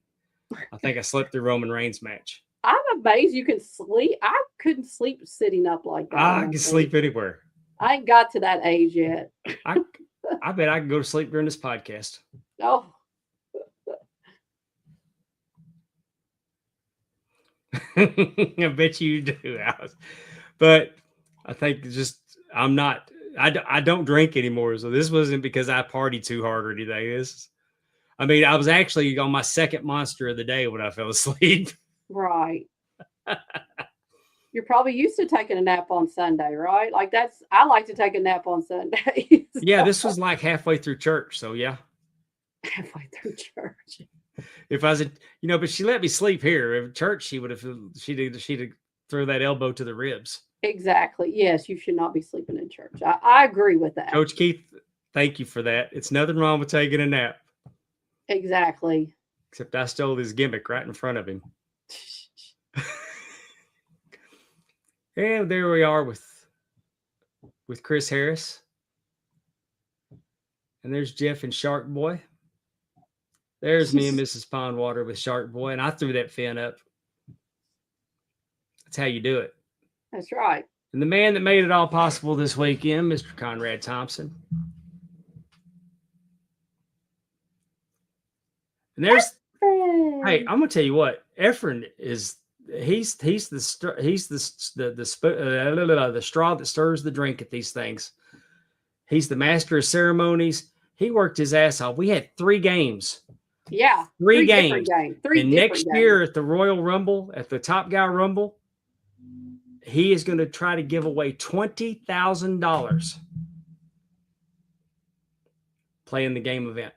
I think I slept through Roman Reigns match. I'm amazed you can sleep. I couldn't sleep sitting up like that. I can sleep anywhere. I ain't got to that age yet. I bet I can go to sleep during this podcast. Oh. I bet you do, Alice. But I think I'm not. I don't drink anymore, so this wasn't because I partied too hard or anything. I mean, I was actually on my second monster of the day when I fell asleep. Right. You're probably used to taking a nap on Sunday, right? Like I like to take a nap on Sundays. Yeah, this was like halfway through church, so yeah. Halfway through church. If I was, but she let me sleep here. In church, she'd throw that elbow to the ribs. Exactly. Yes, you should not be sleeping in church. I agree with that. Coach Keith, thank you for that. It's nothing wrong with taking a nap. Exactly. Except I stole his gimmick right in front of him. And there we are with Chris Harris. And there's Jeff and Shark Boy. There's me and Mrs. Pondwater with Shark Boy. And I threw that fin up. That's how you do it. That's right. And the man that made it all possible this weekend, Mr. Conrad Thompson. And there's, hey, I'm gonna tell you what, Efren is. He's the straw that stirs the drink at these things. He's the master of ceremonies. He worked his ass off. We had 3 games. Yeah, three games. And next year at the Royal Rumble, at the Top Guy Rumble, he is going to try to give away $20,000 playing the game event.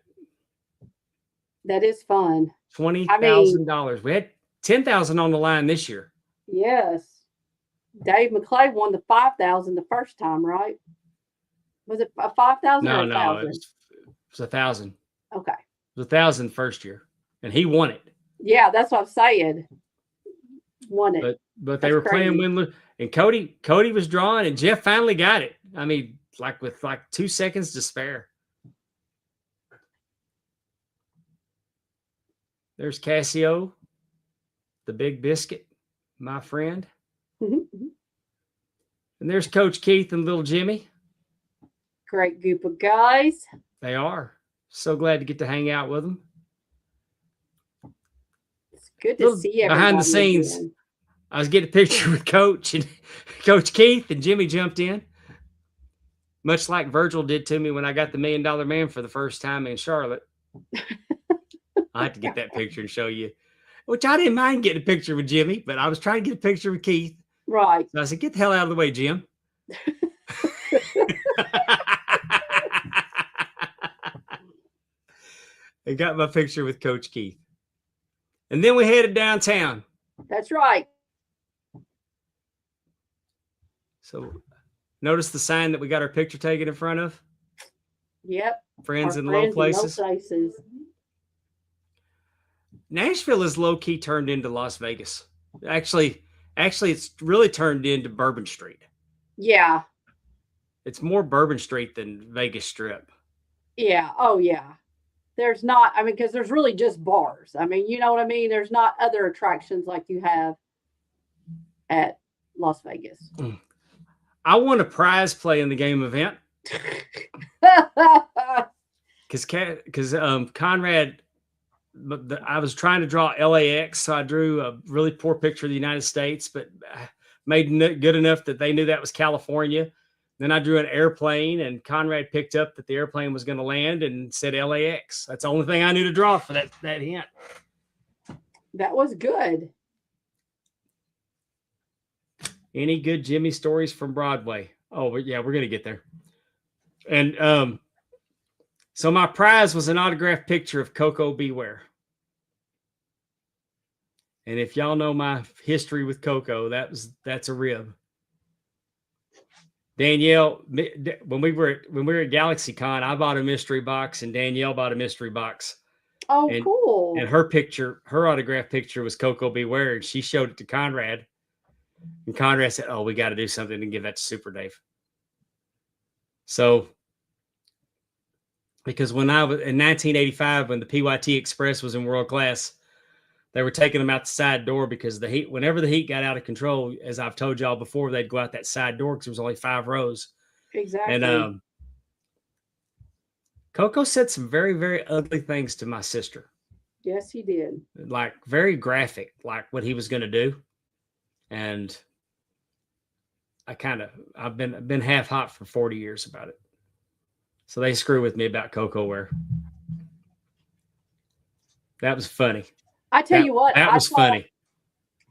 That is fun. $20,000. We had $10,000 on the line this year. Yes. Dave McClay won the $5,000 the first time, right? Was it a $5,000? No, it was $1,000. Okay. It was $1,000 first year, and he won it. Yeah, that's what I'm saying. Won it. But they were playing win-lose, and Cody was drawing, and Jeff finally got it. I mean, with 2 seconds to spare. There's Casio, the big biscuit, my friend. Mm-hmm. And there's Coach Keith and little Jimmy. Great group of guys. They are. So glad to get to hang out with them. It's good to see everyone. Behind the scenes, again. I was getting a picture with Coach and Coach Keith, and Jimmy jumped in. Much like Virgil did to me when I got the $1 Million Man for the first time in Charlotte. I had to get that picture and show you, which I didn't mind getting a picture with Jimmy, but I was trying to get a picture with Keith. Right. So I said, get the hell out of the way, Jim. I got my picture with Coach Keith. And then we headed downtown. That's right. So notice the sign that we got our picture taken in front of? Yep. Friends in low places. Nashville is low-key turned into Las Vegas. Actually, it's really turned into Bourbon Street. Yeah. It's more Bourbon Street than Vegas Strip. Yeah. Oh, yeah. There's not, because there's really just bars. You know what I mean? There's not other attractions like you have at Las Vegas. I won a prize play in the game event because Conrad, I was trying to draw LAX, so I drew a really poor picture of the United States, but made good enough that they knew that was California. Then I drew an airplane, and Conrad picked up that the airplane was going to land and said LAX. That's the only thing I knew to draw for that hint. That was good. Any good Jimmy stories from Broadway? Oh, yeah, we're going to get there. And so my prize was an autographed picture of Coco Beware. And if y'all know my history with Coco, that's a rib. Danielle, when we were at GalaxyCon, I bought a mystery box and Danielle bought a mystery box. Oh, cool. And her autograph picture was Coco Beware, and she showed it to Conrad. And Conrad said, "Oh, we got to do something and give that to Super Dave." So, because when I was in 1985, when the PYT Express was in world class, they were taking them out the side door because the heat, whenever the heat got out of control, as I've told y'all before, they'd go out that side door because there was only 5 rows. Exactly. And Coco said some very, very ugly things to my sister. Yes, he did. Like very graphic, like what he was going to do. And I've been half hot for 40 years about it. So they screw with me about Coco wear. That was funny. I tell you what, that was funny.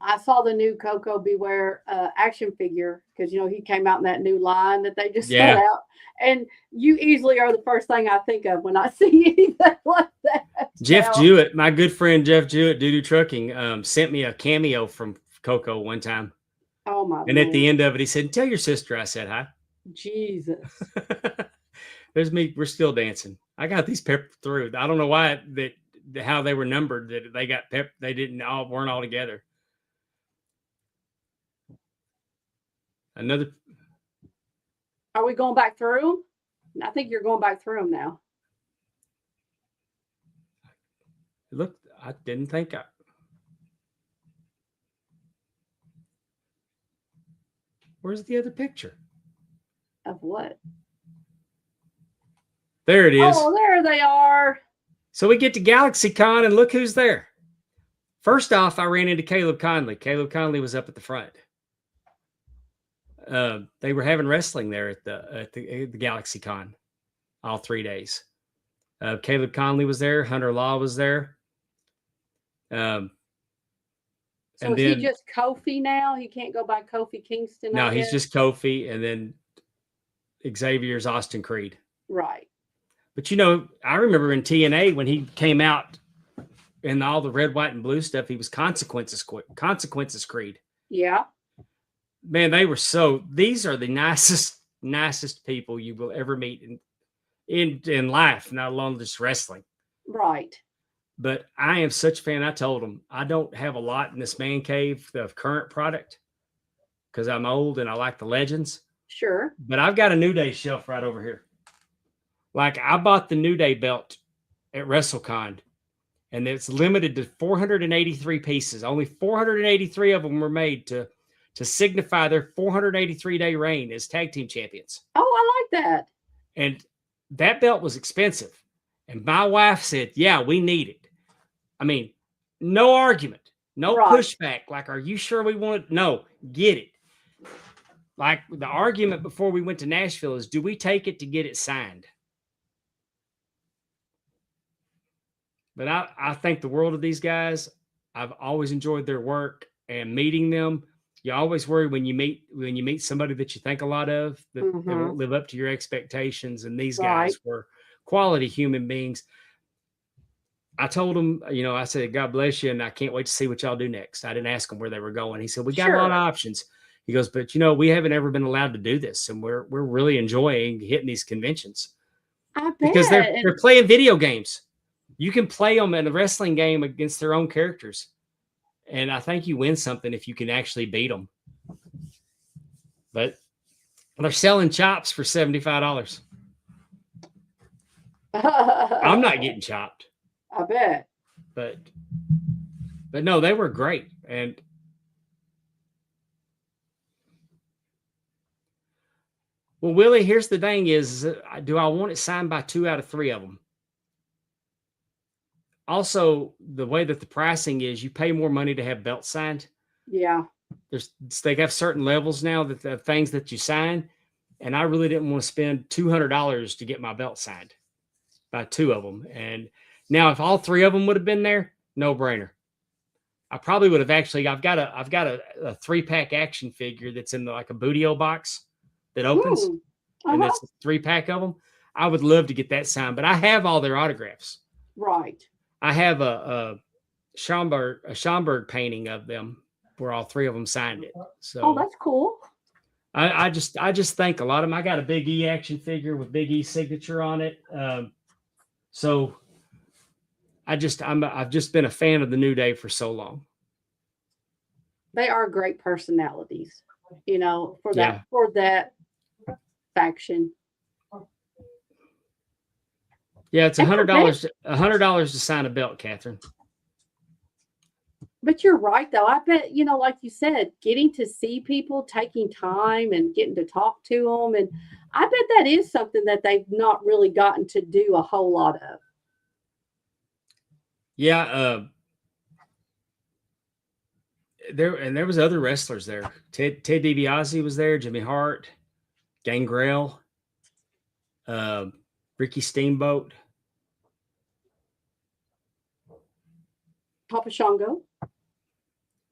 I saw the new Coco Beware action figure because he came out in that new line that they just put out, and you easily are the first thing I think of when I see anything like that. Jeff Jewett, my good friend Jeff Jewett, Doo Doo Trucking, sent me a cameo from Coco one time. Oh my! And at the end of it, he said, "Tell your sister I said hi." Jesus. There's me. We're still dancing. I got these peppered through. I don't know why how they were numbered, that they got they weren't all together. Another. Are we going back through? I think you're going back through them now. Look, I didn't think Where's the other picture? Of what? There it is. Oh, there they are. So we get to GalaxyCon, and look who's there. First off, I ran into Caleb Conley. Caleb Conley was up at the front. They were having wrestling there at the GalaxyCon all 3 days. Caleb Conley was there. Hunter Law was there. So is he just Kofi now? He can't go by Kofi Kingston? No, he's just Kofi, and then Xavier's Austin Creed. Right. But I remember in TNA when he came out in all the red, white, and blue stuff, he was Consequences Creed. Yeah. Man, these are the nicest people you will ever meet in life, not alone just wrestling. Right. But I am such a fan. I told him I don't have a lot in this man cave of current product because I'm old and I like the legends. Sure. But I've got a New Day shelf right over here. Like I bought the New Day belt at WrestleCon, and it's limited to 483 pieces. Only 483 of them were made to signify their 483-day reign as tag team champions. Oh, I like that. And that belt was expensive. And my wife said, "Yeah, we need it." I mean, no argument, no pushback. Like, are you sure we want it? No, get it. Like the argument before we went to Nashville is, do we take it to get it signed? But I think the world of these guys. I've always enjoyed their work, and meeting them. You always worry when you meet somebody that you think a lot of that they won't live up to your expectations. And these guys were quality human beings. I told him, I said, "God bless you, and I can't wait to see what y'all do next." I didn't ask him where they were going. He said, "We got a lot of options." He goes, "But we haven't ever been allowed to do this, and we're really enjoying hitting these conventions." I bet. Because they're playing video games. You can play them in a wrestling game against their own characters. And I think you win something if you can actually beat them. But they're selling chops for $75. I'm not getting chopped. I bet. But no, they were great. And Well, Willie, here's the thing is, do I want it signed by 2 out of 3 of them? Also, the way that the pricing is, you pay more money to have belts signed. Yeah. They have certain levels now that the things that you sign, and I really didn't want to spend $200 to get my belt signed by 2 of them. And now, if all 3 of them would have been there, no brainer. I probably would have actually. I've got a 3-pack action figure that's in like a Bootio box that opens, and it's a 3-pack of them. I would love to get that signed, but I have all their autographs. Right. I have a Schomburg painting of them where all 3 of them signed it. So that's cool. I just think a lot of them. I got a Big E action figure with Big E signature on it. So I've just been a fan of the New Day for so long. They are great personalities, for that faction. Yeah, it's $100 to sign a belt, Catherine. But you're right, though. I bet, like you said, getting to see people, taking time and getting to talk to them. And I bet that is something that they've not really gotten to do a whole lot of. Yeah. There was other wrestlers there. Ted DiBiase was there. Jimmy Hart, Gangrel, Ricky Steamboat, Papa Shango.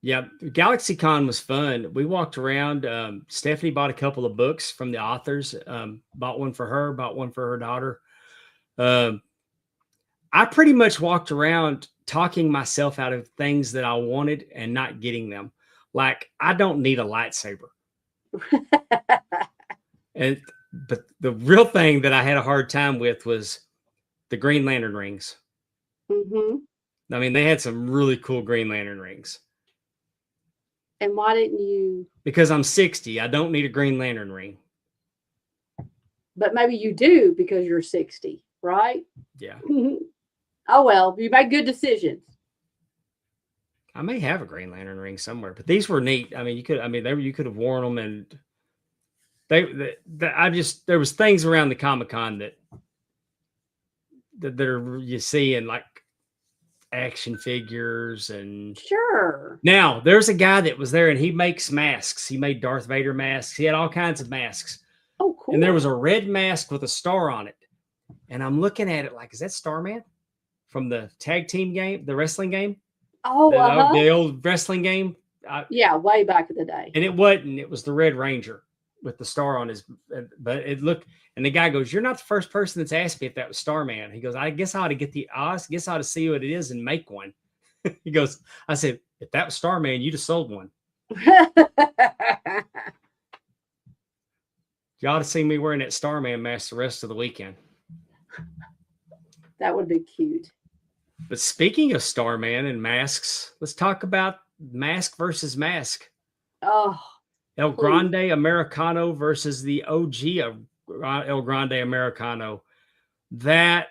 Yeah, GalaxyCon was fun. We walked around. Stephanie bought a couple of books from the authors. Bought one for her. Bought one for her daughter. I pretty much walked around talking myself out of things that I wanted and not getting them. Like, I don't need a lightsaber. But the real thing that I had a hard time with was the Green Lantern rings. Mm-hmm. I mean, they had some really cool Green Lantern rings. And why didn't you? Because I'm 60. I don't need a Green Lantern ring. But maybe you do because you're 60, right? Yeah. Oh, well, you made good decisions. I may have a Green Lantern ring somewhere, but these were neat. I mean, you could have worn them, and there was things around the Comic-Con that are, you see, in like action figures and sure. Now there's a guy that was there and he makes masks. He made Darth Vader masks. He had all kinds of masks. Oh, cool. And there was a red mask with a star on it. And I'm looking at it like, is that Starman from the tag team game, the wrestling game? Oh, the old wrestling game. Yeah, way back in the day. And it wasn't. It was the Red Ranger with the star on his. But it looked. And the guy goes, "You're not the first person that's asked me if that was Starman." He goes, "I guess I ought to see what it is and make one." He goes, "I said, if that was Starman, you'd have sold one." You ought to see me wearing that Starman mask the rest of the weekend. That would be cute. But speaking of Starman and masks, let's talk about mask versus mask. Oh, El Grande Americano versus the OG of El Grande Americano. That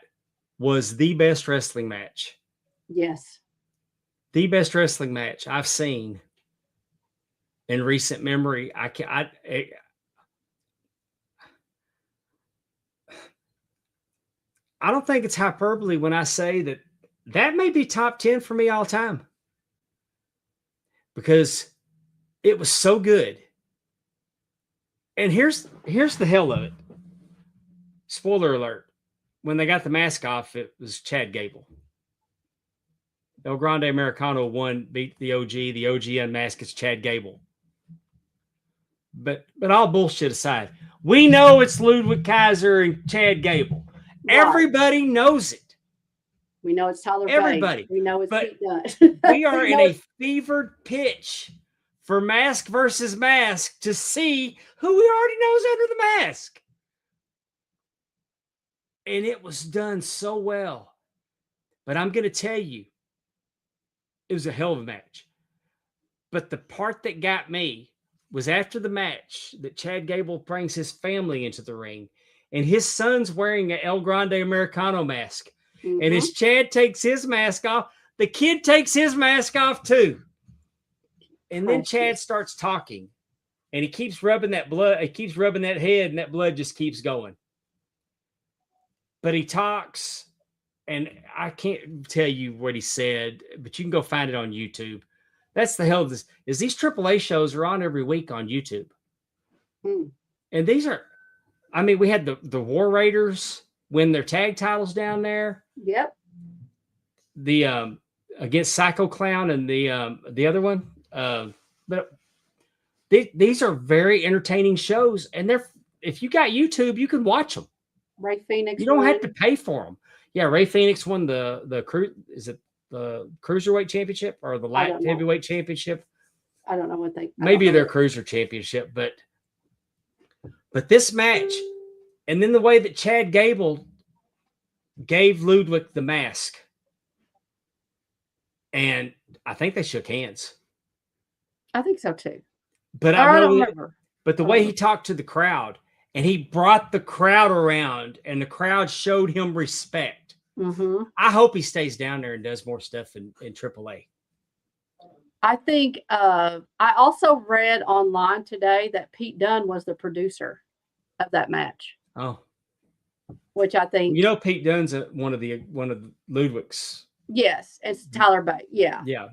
was the best wrestling match. Yes. The best wrestling match I've seen in recent memory. I don't think it's hyperbole when I say that may be top 10 for me all time, because it was so good. And here's the hell of it. Spoiler alert. When they got the mask off, it was Chad Gable. El Grande Americano beat the OG. The OG unmasked, it's Chad Gable. But all bullshit aside, we know it's Ludwig Kaiser and Chad Gable. Right. Everybody knows it. We know it's Tyler Everybody. Bate. We know it's Pete Dunne. We are in a fevered pitch for mask versus mask to see who we already knows under the mask. And it was done so well. But I'm going to tell you, it was a hell of a match. But the part that got me was after the match that Chad Gable brings his family into the ring, and his son's wearing an El Grande Americano mask. Mm-hmm. And as Chad takes his mask off, the kid takes his mask off too. And then Chad starts talking and he keeps rubbing that blood. He keeps rubbing that head, and that blood just keeps going. But he talks, and I can't tell you what he said, but you can go find it on YouTube. That's the hell of this is. These AAA shows are on every week on YouTube, and these are. I mean, we had the War Raiders win their tag titles down there. Yep. The against Psycho Clown and the other one. But these are very entertaining shows, and they're if you got YouTube, you can watch them. Ray Phoenix. You don't have to pay for them. Yeah, Ray Phoenix won the is it the Cruiserweight Championship or the Light Heavyweight Championship? I don't know what they maybe their Cruiser Championship, but this match, and then the way that Chad Gable gave Ludwig the mask, and I think they shook hands. I think so too. But I don't remember. But the way he talked to the crowd, and he brought the crowd around, and the crowd showed him respect. Mm-hmm. I hope he stays down there and does more stuff in AAA. I think I also read online today that Pete Dunne was the producer of that match. Oh, which I think Pete Dunne's one of Ludwig's. Yes, it's Tyler Bate. Yeah, yeah.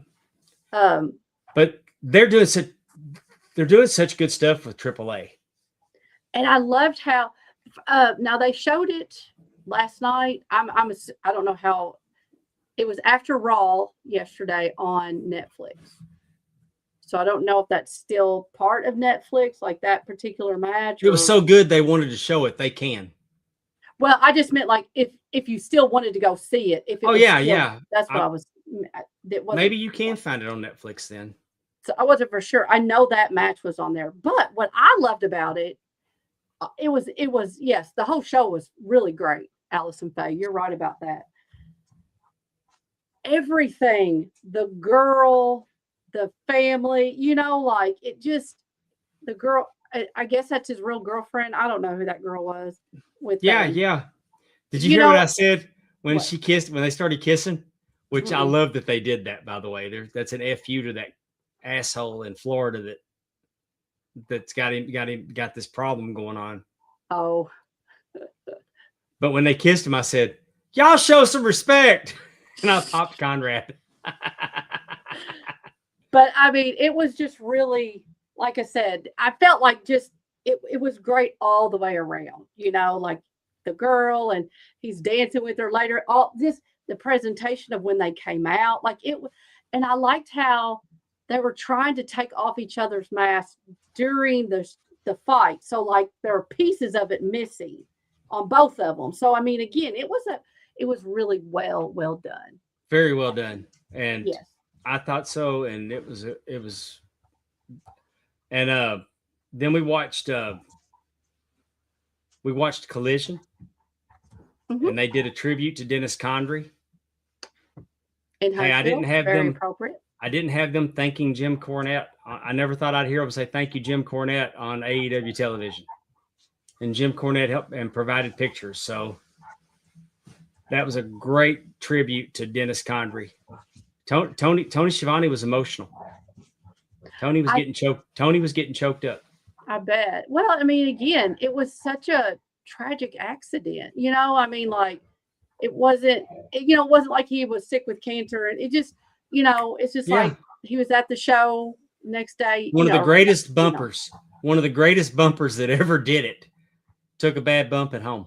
But they're doing such good stuff with AAA. And I loved how now they showed it last night. I don't know how it was after Raw yesterday on Netflix. So I don't know if that's still part of Netflix, like that particular match. It was so good they wanted to show it. They can. Well, I just meant like if you still wanted to go see it. If it yeah. That's what I was. Maybe you can find it on Netflix then. So I wasn't for sure. I know that match was on there, but what I loved about it, it was yes, the whole show was really great. Allison Faye, you're right about that. Everything, the girl, the family, like it just, the girl, I guess that's his real girlfriend. I don't know who that girl was with. Yeah. Did you hear what I said when they started kissing? Which I love that they did that, by the way. That's an FU to that asshole in Florida that's got this problem going on. Oh. But when they kissed him, I said, "Y'all show some respect." And I popped Conrad. But I mean, it was just really, like I said, I felt like just it was great all the way around, like the girl, and he's dancing with her later. All this, the presentation of when they came out, like it, and I liked how they were trying to take off each other's masks during the fight. So like there are pieces of it missing on both of them. So I mean, again, it was really well done. Very well done. And yes, I thought so. And it was, and then we watched Collision, and they did a tribute to Dennis Condrey. Hey, I didn't have very them. Appropriate. I didn't have them thanking Jim Cornette. I never thought I'd hear them say thank you, Jim Cornette, on AEW television. And Jim Cornette helped and provided pictures. So that was a great tribute to Dennis Condrey. Tony Schiavone was emotional. Tony was getting choked up. I bet. Well, I mean, again, it was such a tragic accident. I mean, like it wasn't like he was sick with cancer, and it just, it's just like he was at the show next day. One of the greatest bumpers that ever did it. Took a bad bump at home.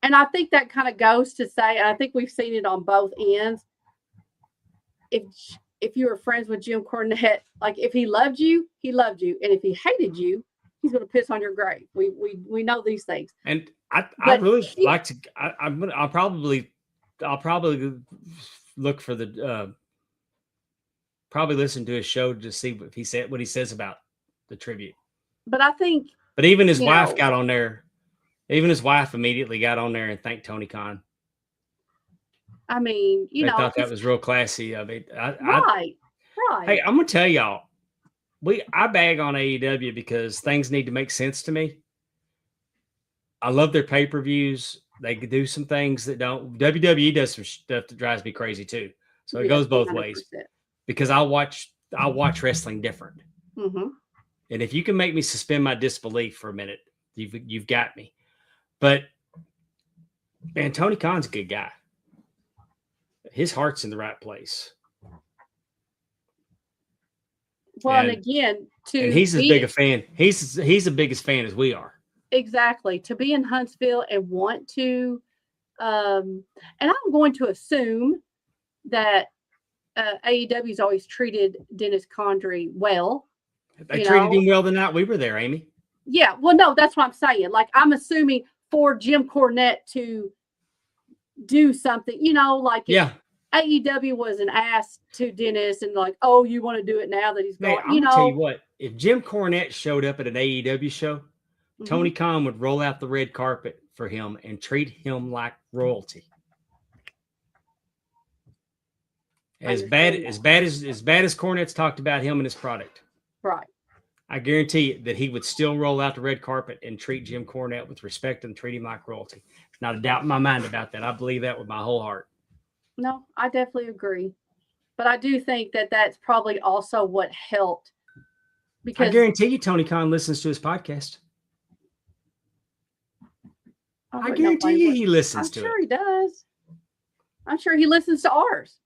And I think that kind of goes to say, and I think we've seen it on both ends. If you were friends with Jim Cornette, like if he loved you, he loved you. And if he hated you, he's going to piss on your grave. We know these things. And I really like to, I'll probably look for probably listen to his show to see what he says about the tribute. But I think, but even his wife got on there. Even his wife immediately got on there and thanked Tony Khan. I mean, I thought that was real classy. I mean, right. Hey, I'm gonna tell y'all, I bag on AEW because things need to make sense to me. I love their pay-per-views. They could do some things that don't. WWE does some stuff that drives me crazy too. So it goes both 100%. Ways. Because I watch wrestling different. Mm-hmm. And if you can make me suspend my disbelief for a minute, you've got me. But man, Tony Khan's a good guy. His heart's in the right place. Well, and again, and he's as big a fan. He's the biggest fan as we are. Exactly. To be in Huntsville and want to, and I'm going to assume that AEW's always treated Dennis Condrey well. They treated him well the night we were there, Amy. Yeah. Well, no, that's what I'm saying. Like, I'm assuming for Jim Cornette to do something, like AEW was an ass to Dennis and like, oh, you want to do it now that he's gone. I'm gonna tell you what, if Jim Cornette showed up at an AEW show, Tony Khan would roll out the red carpet for him and treat him like royalty. As bad as Cornette's talked about him and his product. Right. I guarantee you that he would still roll out the red carpet and treat Jim Cornette with respect and treat him like royalty. There's not a doubt in my mind about that. I believe that with my whole heart. No, I definitely agree. But I do think that that's probably also what helped. Because I guarantee you Tony Khan listens to his podcast. I guarantee you he listens to it. I'm sure he does. I'm sure he listens to ours.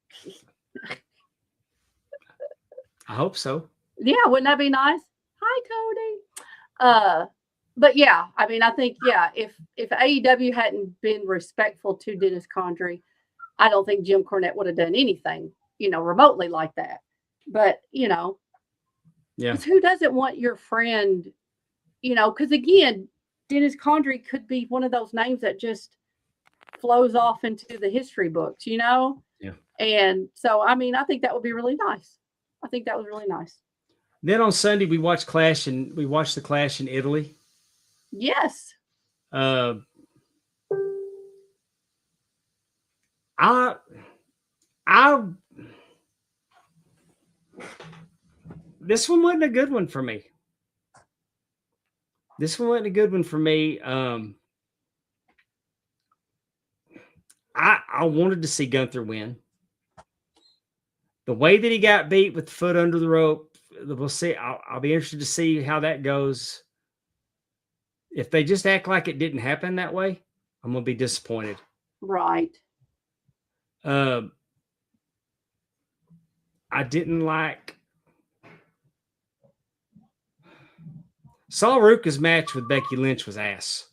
I hope so. Yeah, wouldn't that be nice? Hi, Tony. But yeah, I mean, I think, if AEW hadn't been respectful to Dennis Condrey, I don't think Jim Cornette would have done anything, remotely like that. But, who doesn't want your friend, because again, Dennis Condrey could be one of those names that just flows off into the history books, Yeah. And so, I mean, I think that would be really nice. I think that was really nice. Then on Sunday we watched the Clash in Italy. Yes. This one wasn't a good one for me. I wanted to see Gunther win. The way that he got beat with the foot under the rope, we'll see. I'll be interested to see how that goes. If they just act like it didn't happen that way, I'm going to be disappointed. Right. I didn't like Sol Ruka's match with Becky Lynch was ass.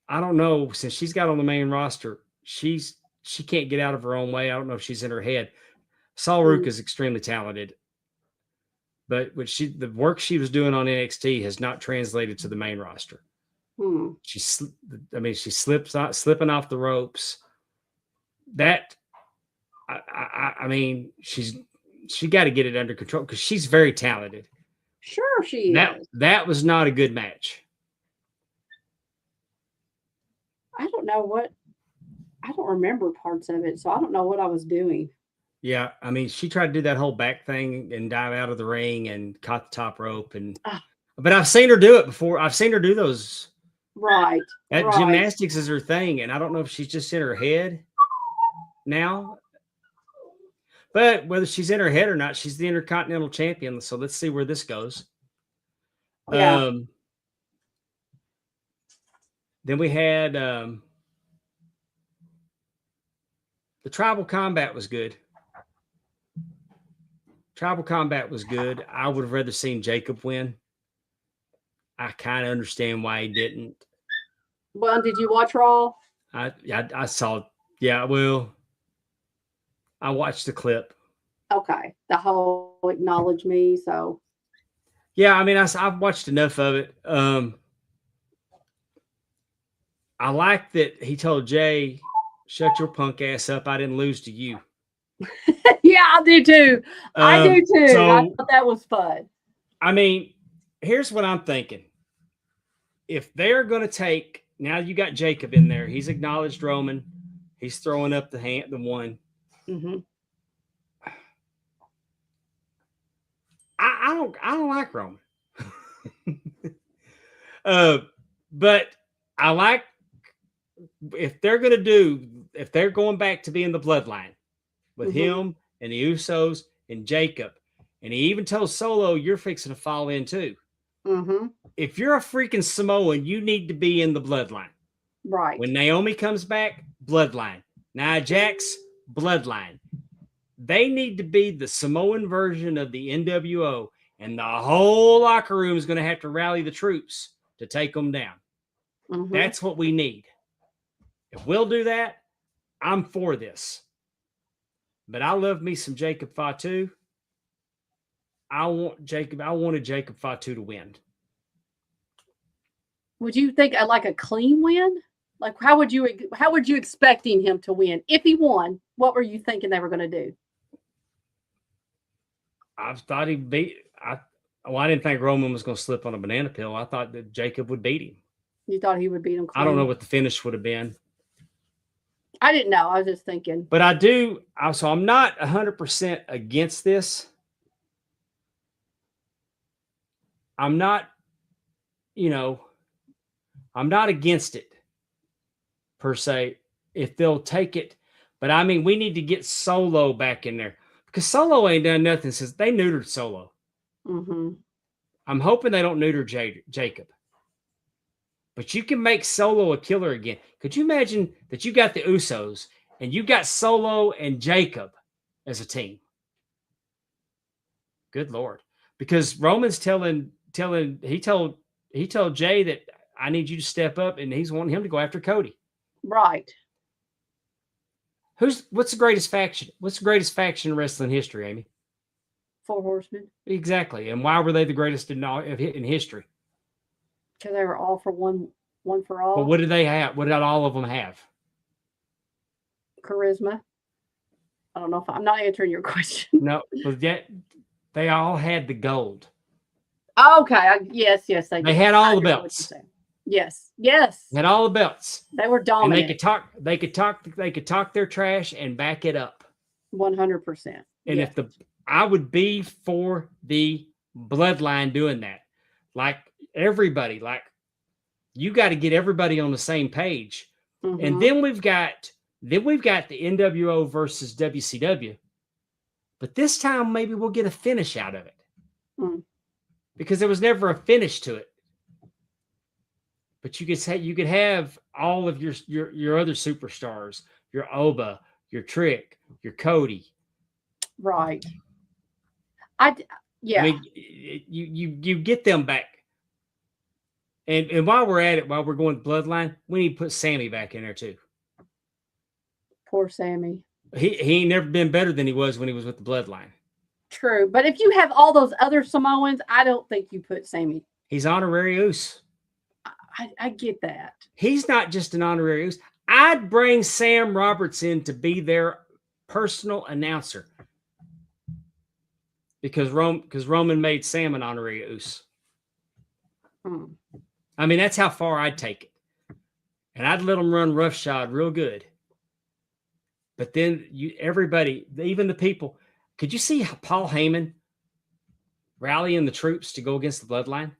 I don't know, since she's got on the main roster, she can't get out of her own way. I don't know if she's in her head. Sol Ruka is extremely talented, but the work she was doing on NXT has not translated to the main roster. She's slipping off the ropes. That I mean, she got to get it under control because she's very talented. Sure, she is. That was not a good match. I don't remember parts of it, so I don't know what I was doing. Yeah, I mean, she tried to do that whole back thing and dive out of the ring and caught the top rope, but I've seen her do it before. I've seen her do those. Right. Gymnastics is her thing, and I don't know if she's just in her head now. But whether she's in her head or not, she's the Intercontinental Champion. So let's see where this goes. Yeah. Then we had the Tribal Combat was good. I would have rather seen Jacob win. I kind of understand why he didn't. Well, did you watch Raw? I saw. Yeah, well, I watched the clip. Okay, the whole acknowledge me. So. Yeah, I mean, I've watched enough of it. I like that he told Jay, "Shut your punk ass up. I didn't lose to you." Yeah, I do too. I do too. So, I thought that was fun. I mean, here's what I'm thinking. If they're going to take, now you got Jacob in there. He's acknowledged Roman. He's throwing up the one. Mm-hmm. I don't like Roman. But I like if they're going back to being the bloodline with him and the Usos and Jacob, And he even told Solo, you're fixing to fall in too. Mm-hmm. If you're a freaking Samoan, you need to be in the bloodline. Right. When Naomi comes back, bloodline. Nia Jax, bloodline. They need to be the Samoan version of the NWO, and the whole locker room is going to have to rally the troops to take them down. Mm-hmm. That's what we need. If we'll do that, I'm for this. But I love me some Jacob Fatu. I wanted Jacob Fatu to win. Would you think like a clean win? Like how would you expecting him to win? If he won, what were you thinking they were going to do? I thought he'd beat. I didn't think Roman was going to slip on a banana peel. I thought that Jacob would beat him. You thought he would beat him clean? I don't know what the finish would have been. I didn't know. I was just thinking. But I do. So I'm not 100% against this. I'm not, I'm not against it per se if they'll take it. But I mean, we need to get Solo back in there because Solo ain't done nothing since they neutered Solo. Mm-hmm. I'm hoping they don't neuter Jacob. But you can make Solo a killer again. Could you imagine that you got the Usos and you got Solo and Jacob as a team? Good Lord. Because Roman's he told Jay that I need you to step up, and he's wanting him to go after Cody. Right. What's the greatest faction? What's the greatest faction in wrestling history, Amy? 4 Horsemen. Exactly. And why were they the greatest in history? Because they were all for one for all. But what did they have? What did all of them have? Charisma. I don't know if I'm not answering your question. No, but yet they all had the gold. Okay. Yes. They had all the belts. Yes. They had all the belts. They were dominant. And they could talk their trash and back it up. 100%. And if I would be for the bloodline doing that. Like everybody, like you got to get everybody on the same page. Mm-hmm. And then we've got the NWO versus WCW. But this time maybe we'll get a finish out of it. Mm. Because there was never a finish to it. But you could have all of your other superstars, your Oba, your Trick, your Cody. Right. Yeah. I mean, you get them back. And while we're at it, while we're going bloodline, we need to put Sammy back in there too. Poor Sammy. He ain't never been better than he was when he was with the bloodline. True. But if you have all those other Samoans, I don't think you put Sammy. He's honorary Uce. I get that. He's not just an honorary Uce. I'd bring Sam Roberts in to be their personal announcer. Because Roman made Sam an honorary Uce. I mean, that's how far I'd take it. And I'd let them run roughshod real good. But then everybody, even the people, could you see Paul Heyman rallying the troops to go against the bloodline?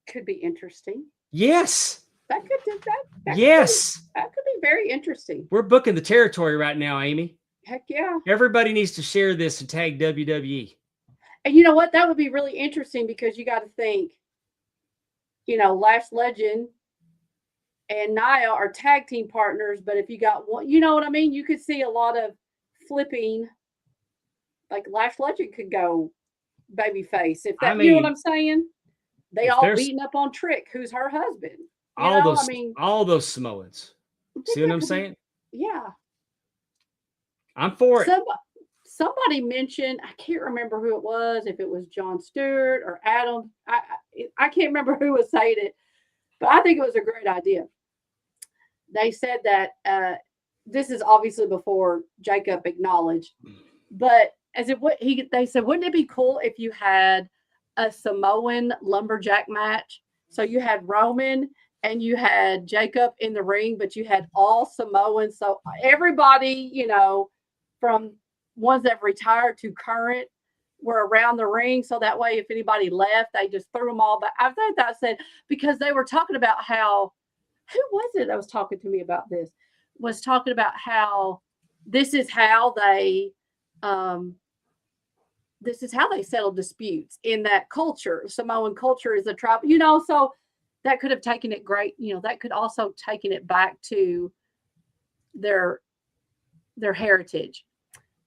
Could be interesting. Yes. That could be very interesting. We're booking the territory right now, Amy. Heck yeah. Everybody needs to share this and tag WWE. And you know what? That would be really interesting because you got to think, Last Legend and Nia are tag team partners, but if you got one, you know what I mean? You could see a lot of flipping. Like Last Legend could go babyface. If that, you know what I'm saying? They all beating up on Trick, who's her husband. All those Samoans. See what I'm saying? Yeah. I'm for it. Somebody mentioned, I can't remember who it was, if it was Jon Stewart or Adam. I can't remember who was saying it, but I think it was a great idea. They said that this is obviously before Jacob acknowledged, but they said, wouldn't it be cool if you had a Samoan lumberjack match? So you had Roman and you had Jacob in the ring, but you had all Samoans. So everybody, from ones that retired to current were around the ring. So that way, if anybody left, they just threw them all back. I think that said, because they were talking about how, who was it that was talking to me about this? Was talking about how this is how they this is how they settle disputes in that culture. Samoan culture is a tribe, so that could have taken it great. That could also taken it back to their heritage.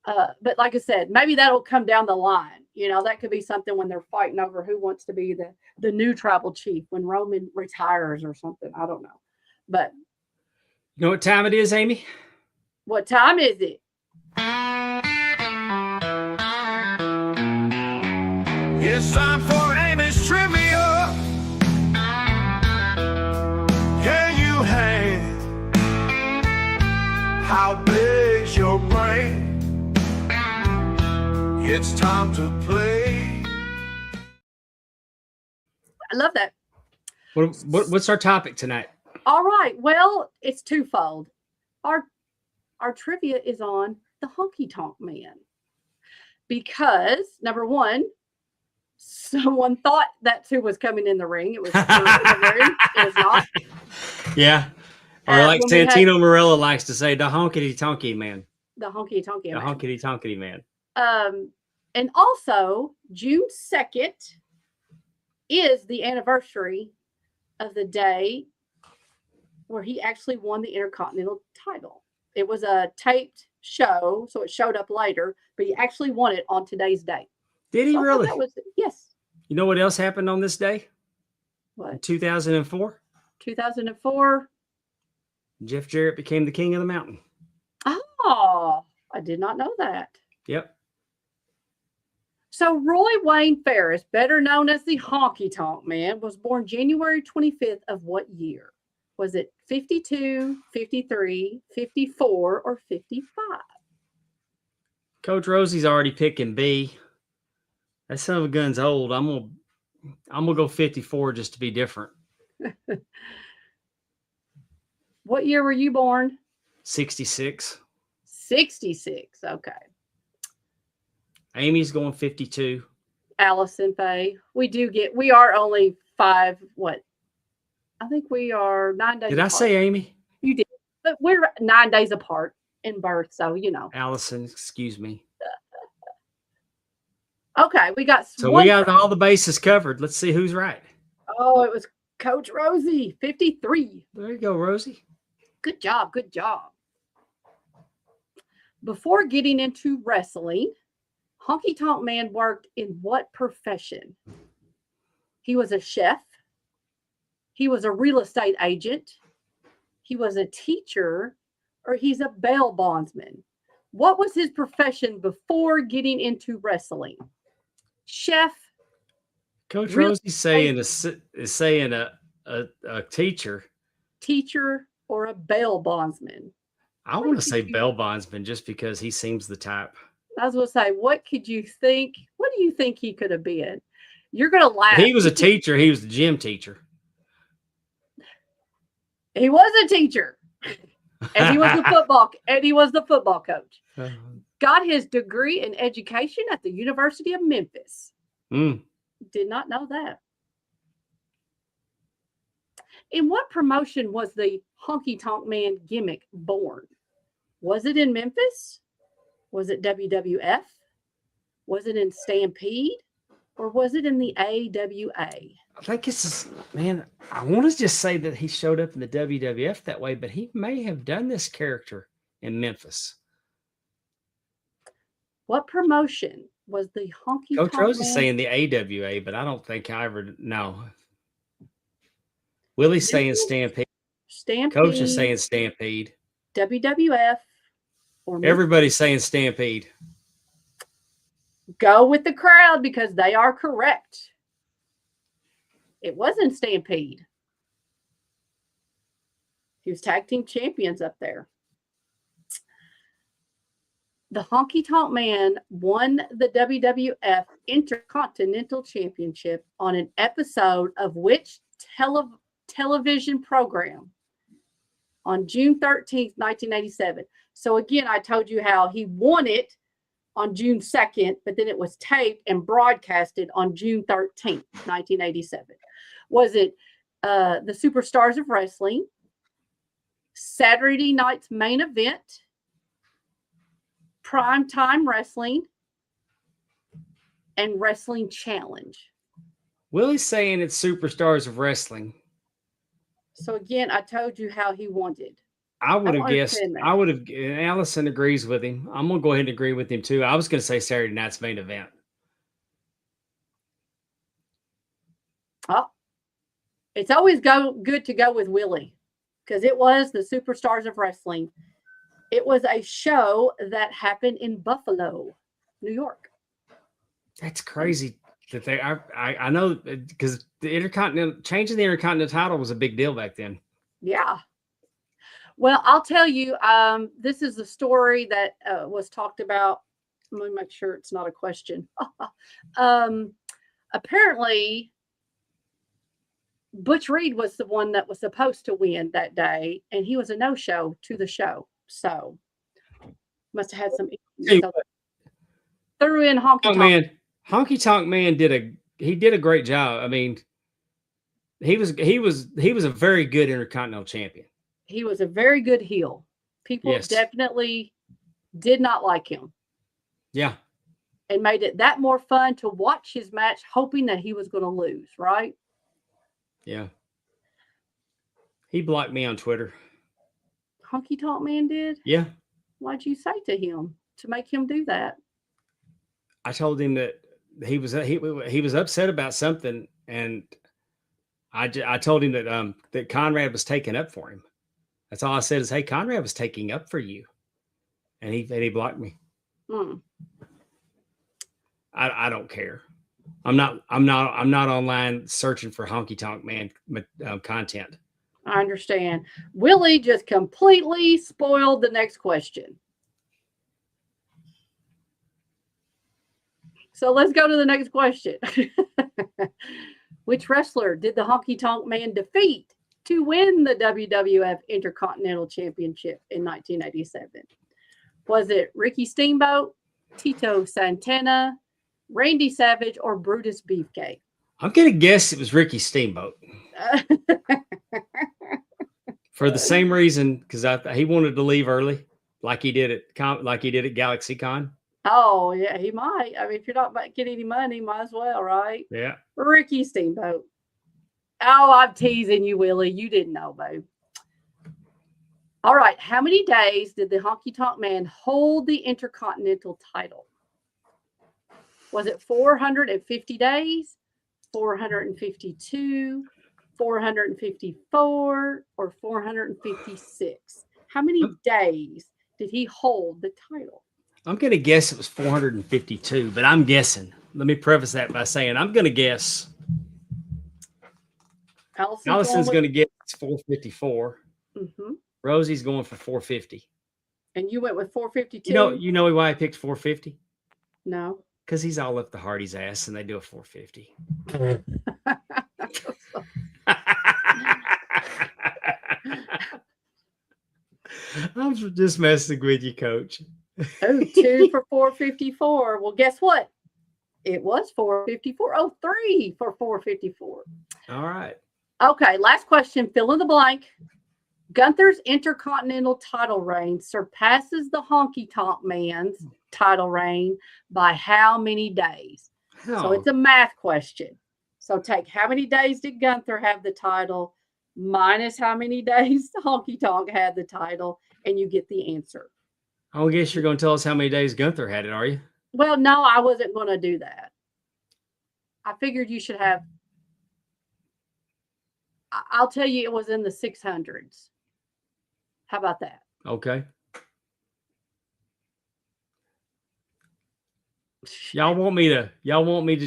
But like I said, maybe that'll come down the line. That could be something when they're fighting over who wants to be the new tribal chief when Roman retires or something. I don't know. But you know what time it is, Amy? What time is it? It's time for Amy's trivia. Can you hang? How big's your brain? It's time to play. I love that. What's our topic tonight? All right. Well, it's twofold. Our trivia is on the honky tonk man because number one, someone thought that's who was coming in the ring. It was it was not. Yeah. Or like Santino Marella likes to say, the honkity tonky man. The honky tonky man. The honkity tonky man. And also June 2nd is the anniversary of the day where he actually won the Intercontinental title. It was a taped show, so it showed up later, but he actually won it on today's date. Did he really? Yes. You know what else happened on this day? What? In 2004? 2004. Jeff Jarrett became the king of the mountain. Oh, I did not know that. Yep. So Roy Wayne Ferris, better known as the Honky Tonk Man, was born January 25th of what year? Was it 52, 53, 54, or 55? Coach Rosie's already picking B. That son of a gun's old. I'm gonna go 54 just to be different. What year were you born? 66. 66. Okay. Amy's going 52. Allison Faye. We are only 5. What? I think we are 9 days. Did I say Amy? You did, but we're 9 days apart in birth, so Allison, excuse me. Okay, we got all the bases covered. Let's see who's right. Oh, it was Coach Rosie, 53. There you go, Rosie. Good job. Good job. Before getting into wrestling, Honky Tonk Man worked in what profession? He was a chef. He was a real estate agent. He was a teacher, or he's a bail bondsman. What was his profession before getting into wrestling? Chef. Coach Rosie's saying a teacher. Teacher or a bail bondsman. I want to say bail bondsman just because he seems the type. I was going to say, what could you think? What do you think he could have been? You're going to laugh. He was a teacher. He was the gym teacher. He was a teacher. And he was the football coach. Got his degree in education at the University of Memphis. Did not know that. In what promotion was the Honky Tonk Man gimmick born? Was it in Memphis? Was it WWF? Was it in Stampede? Or was it in the AWA? I think I want to just say that he showed up in the WWF that way, but he may have done this character in Memphis. What promotion was the Honky Tonk Man? Coach Rose is saying the AWA, but I don't think I ever know. Willie's saying Stampede. Coach is saying Stampede. WWF. Or everybody's saying Stampede. Go with the crowd because they are correct. It wasn't Stampede. He was tag team champions up there. The Honky Tonk Man won the WWF Intercontinental Championship on an episode of which television program? On June 13th, 1987. So again, I told you how he won it on June 2nd, but then it was taped and broadcasted on June 13th, 1987. Was it the Superstars of Wrestling, Saturday Night's Main Event, Primetime Wrestling, and Wrestling Challenge. Willie's saying it's Superstars of Wrestling. So again, I told you how he wanted. I would have don't guessed. understand that. I would have. Allison agrees with him. I'm gonna go ahead and agree with him too. I was gonna say Saturday night's main event. Oh, it's always good to go with Willie because it was the Superstars of Wrestling. It was a show that happened in Buffalo, New York. That's crazy that they. I know because the Intercontinental changing the Intercontinental title was a big deal back then. Yeah. Well, I'll tell you, this is the story that was talked about. Let me make sure it's not a question. Apparently, Butch Reed was the one that was supposed to win that day, and he was a no-show to the show. So, must have had some. So threw in Honky Tonk Man. Honky Tonk Man did a great job. I mean, he was a very good Intercontinental champion. He was a very good heel. People definitely did not like him. Yeah. And made it that more fun to watch his match, hoping that he was going to lose, right? Yeah. He blocked me on Twitter. Honky Tonk Man did? Yeah. What'd you say to him to make him do that? I told him that he was upset about something, and I told him that that Conrad was taking up for him. That's all I said is, "Hey, Conrad was taking up for you," and he blocked me. I don't care. I'm not online searching for Honky Tonk Man content. I understand. Willie just completely spoiled the next question. So let's go to the next question. Which wrestler did the Honky Tonk Man defeat to win the WWF Intercontinental Championship in 1987? Was it Ricky Steamboat, Tito Santana, Randy Savage, or Brutus Beefcake? I'm gonna guess it was Ricky Steamboat. For the same reason, because he wanted to leave early, like he did at GalaxyCon. Oh yeah, he might. I mean, if you're not getting any money, might as well, right? Yeah. Ricky Steamboat. Oh, I'm teasing you, Willie. You didn't know, babe. All right. How many days did the Honky Tonk Man hold the Intercontinental title? Was it 450 days, 452, 454, or 456? How many days did he hold the title? I'm going to guess it was 452, but I'm guessing. Let me preface that by saying I'm going to guess. Allison's going to guess 454. Mm-hmm. Rosie's going for 450. And you went with 452? You know why I picked 450? No. Because he's all up the Hardy's ass and they do a 450. I'm just messing with you, Coach. Oh, 2 for 454. Well, guess what? It was 454. Oh, 3 for 454. All right. Okay, last question. Fill in the blank. Gunther's Intercontinental title reign surpasses the Honky Tonk Man's title reign by how many days? So it's a math question. So take how many days did Gunther have the title minus how many days Honky Tonk had the title, and you get the answer. I guess you're going to tell us how many days Gunther had it, are you? Well, no, I wasn't going to do that. I figured you should have. I'll tell you, it was in the 600s. How about that? Okay. Y'all want me to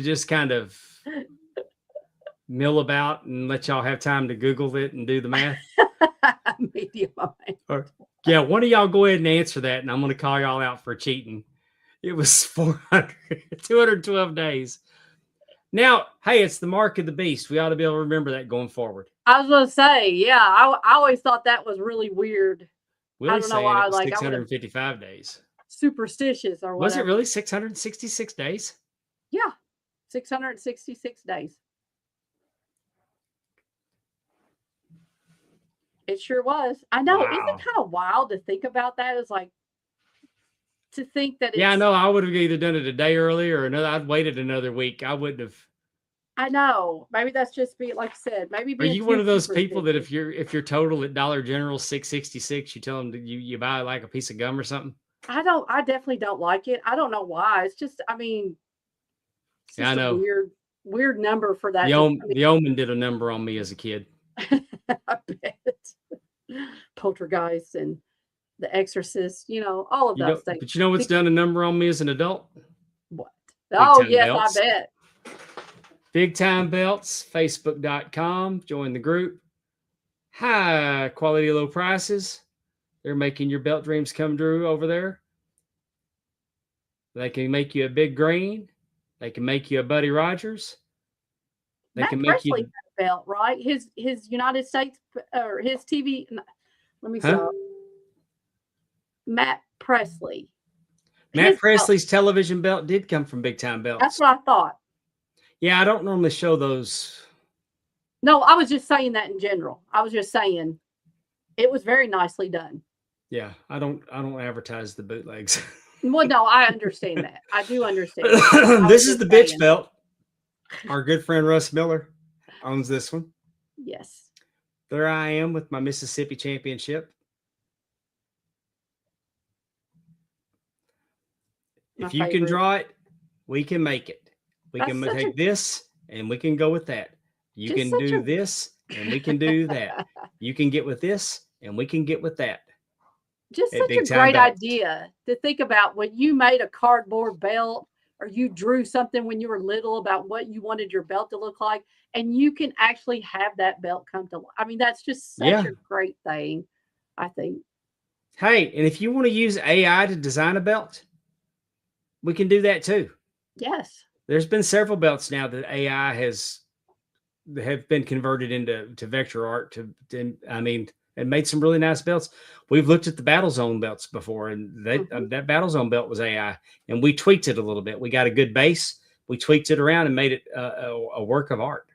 just kind of mill about and let y'all have time to Google it and do the math? Yeah, one of y'all go ahead and answer that, and I'm going to call y'all out for cheating. It was 212 days. Now, hey, it's the mark of the beast. We ought to be able to remember that going forward. I was going to say, yeah, I always thought that was really weird. Willie's saying it was 655 days. Superstitious or whatever. Was it really 666 days? Yeah, 666 days. It sure was. I know. Wow. Isn't it kind of wild to think about that? It's like to think that it's, Yeah, I know. I would have either done it a day earlier or another. I'd waited another week. I wouldn't have. I know. Maybe that's just like I said, maybe Are being you one too of those people that superstitious. if you're total at Dollar General 666, you tell them that you buy like a piece of gum or something? I definitely don't like it. I don't know why. It's just, I mean, it's Yeah, I just a know. weird number for that. The Omen did a number on me as a kid. I bet. Poltergeist and The Exorcist, all of You know, those things. but you know what's done a number on me as an adult? What? Big Oh, Time yes, Belts. I bet. Big Time Belts, Facebook.com. Join the group. High quality, low prices. They're making your belt dreams come true over there. They can make you a Big Green. They can make you a Buddy Rogers. They Matt can make Presley you. had a belt, right? His United States or his TV. Let me see. Huh? Matt Presley. Matt His belt. Presley's television belt did come from Big Time Belts. That's what I thought. Yeah, I don't normally show those. No, I was just saying that in general. I was just saying it was very nicely done. Yeah, I don't advertise the bootlegs. Well, no, I understand that. I do understand. This is the bitch belt. Our good friend Russ Miller owns this one. Yes. There I am with my Mississippi championship. If you can draw it, we can make it. We can take this and we can go with that. You can do this and we can do that. You can get with this and we can get with that. Just such a great idea to think about when you made a cardboard belt or you drew something when you were little about what you wanted your belt to look like, and you can actually have that belt come to life. I mean, that's just such a great thing, I think. Hey, and if you want to use AI to design a belt, we can do that too. Yes. There's been several belts now that AI have been converted into vector art and made some really nice belts. We've looked at the Battle Zone belts before, and that Battle Zone belt was AI, and we tweaked it a little bit. We got a good base. We tweaked it around and made it a work of art.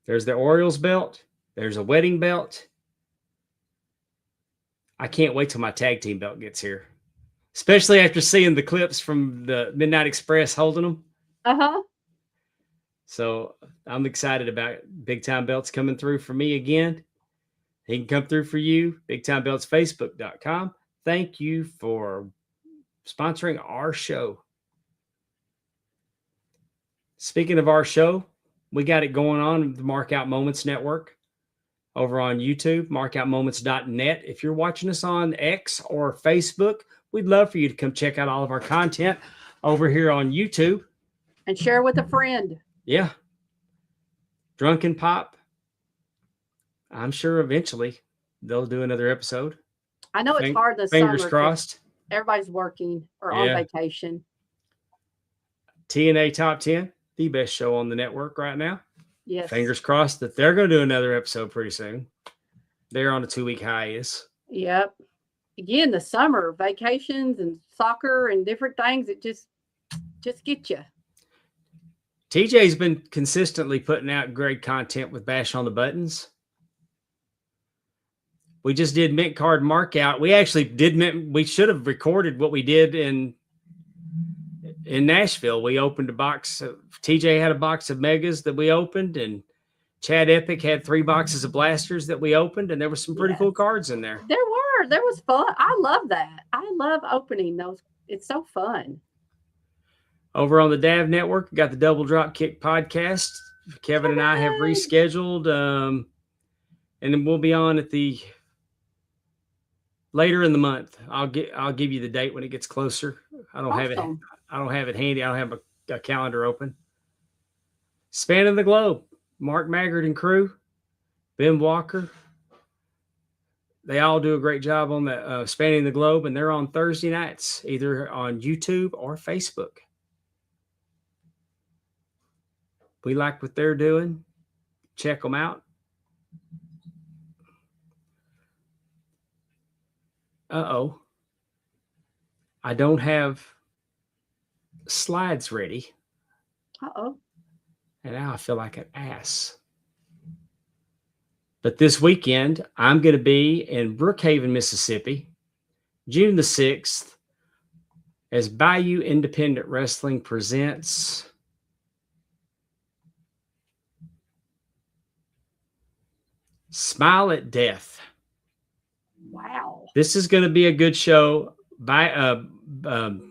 There's the Orioles belt. There's a wedding belt. I can't wait till my tag team belt gets here, especially after seeing the clips from the Midnight Express holding them. Uh-huh. So I'm excited about Big Time Belts coming through for me again. He can come through for you. BigTimeBeltsFacebook.com. Thank you for sponsoring our show. Speaking of our show, we got it going on with the Mark Out Moments Network over on YouTube, markoutmoments.net. If you're watching us on X or Facebook, we'd love for you to come check out all of our content over here on YouTube. And share with a friend. Yeah. Drunken Pop. I'm sure eventually they'll do another episode. I know it's hard this summer. Fingers crossed. Everybody's working or on vacation. TNA Top 10, the best show on the network right now. Yes. Fingers crossed that they're going to do another episode pretty soon. They're on a 2-week hiatus. Yep. Again, the summer, vacations and soccer and different things, it just get you. TJ's been consistently putting out great content with Bash on the Buttons. We just did Mint Card Markout. We actually we should have recorded what we did in Nashville. We opened a box. TJ had a box of Megas that we opened, and Chad Epic had 3 boxes of blasters that we opened, and there were some pretty cool cards in there. There was fun. I love that. I love opening those. It's so fun. Over on the DAV Network, we got the Double Drop Kick podcast. Kevin and I have rescheduled, and then we'll be on at the later in the month. I'll give you the date when it gets closer. I don't have it handy. I don't have a calendar open. Spanning the Globe, Mark Maggard and crew, Ben Walker. They all do a great job on the Spanning the Globe, and they're on Thursday nights, either on YouTube or Facebook. We like what they're doing. Check them out. Uh-oh. I don't have slides ready. Uh-oh. And now I feel like an ass. But this weekend, I'm going to be in Brookhaven, Mississippi June the 6th, as Bayou Independent Wrestling presents Smile at Death. Wow. This is going to be a good show. Brookhaven,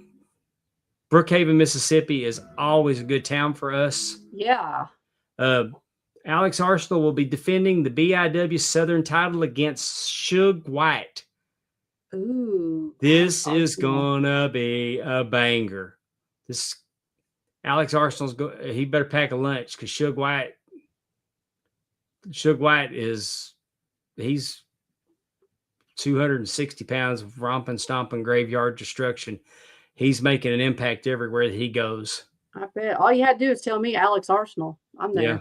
Mississippi is always a good town for us. Yeah. Alex Arsenal will be defending the BIW Southern title against Suge White. Ooh. This is gonna be a banger. This Alex Arsenal's he better pack a lunch because Suge White he's 260 pounds of romping, stomping, graveyard destruction. He's making an impact everywhere that he goes. I bet. All you had to do is tell me Alex Arsenal. I'm there. Yeah.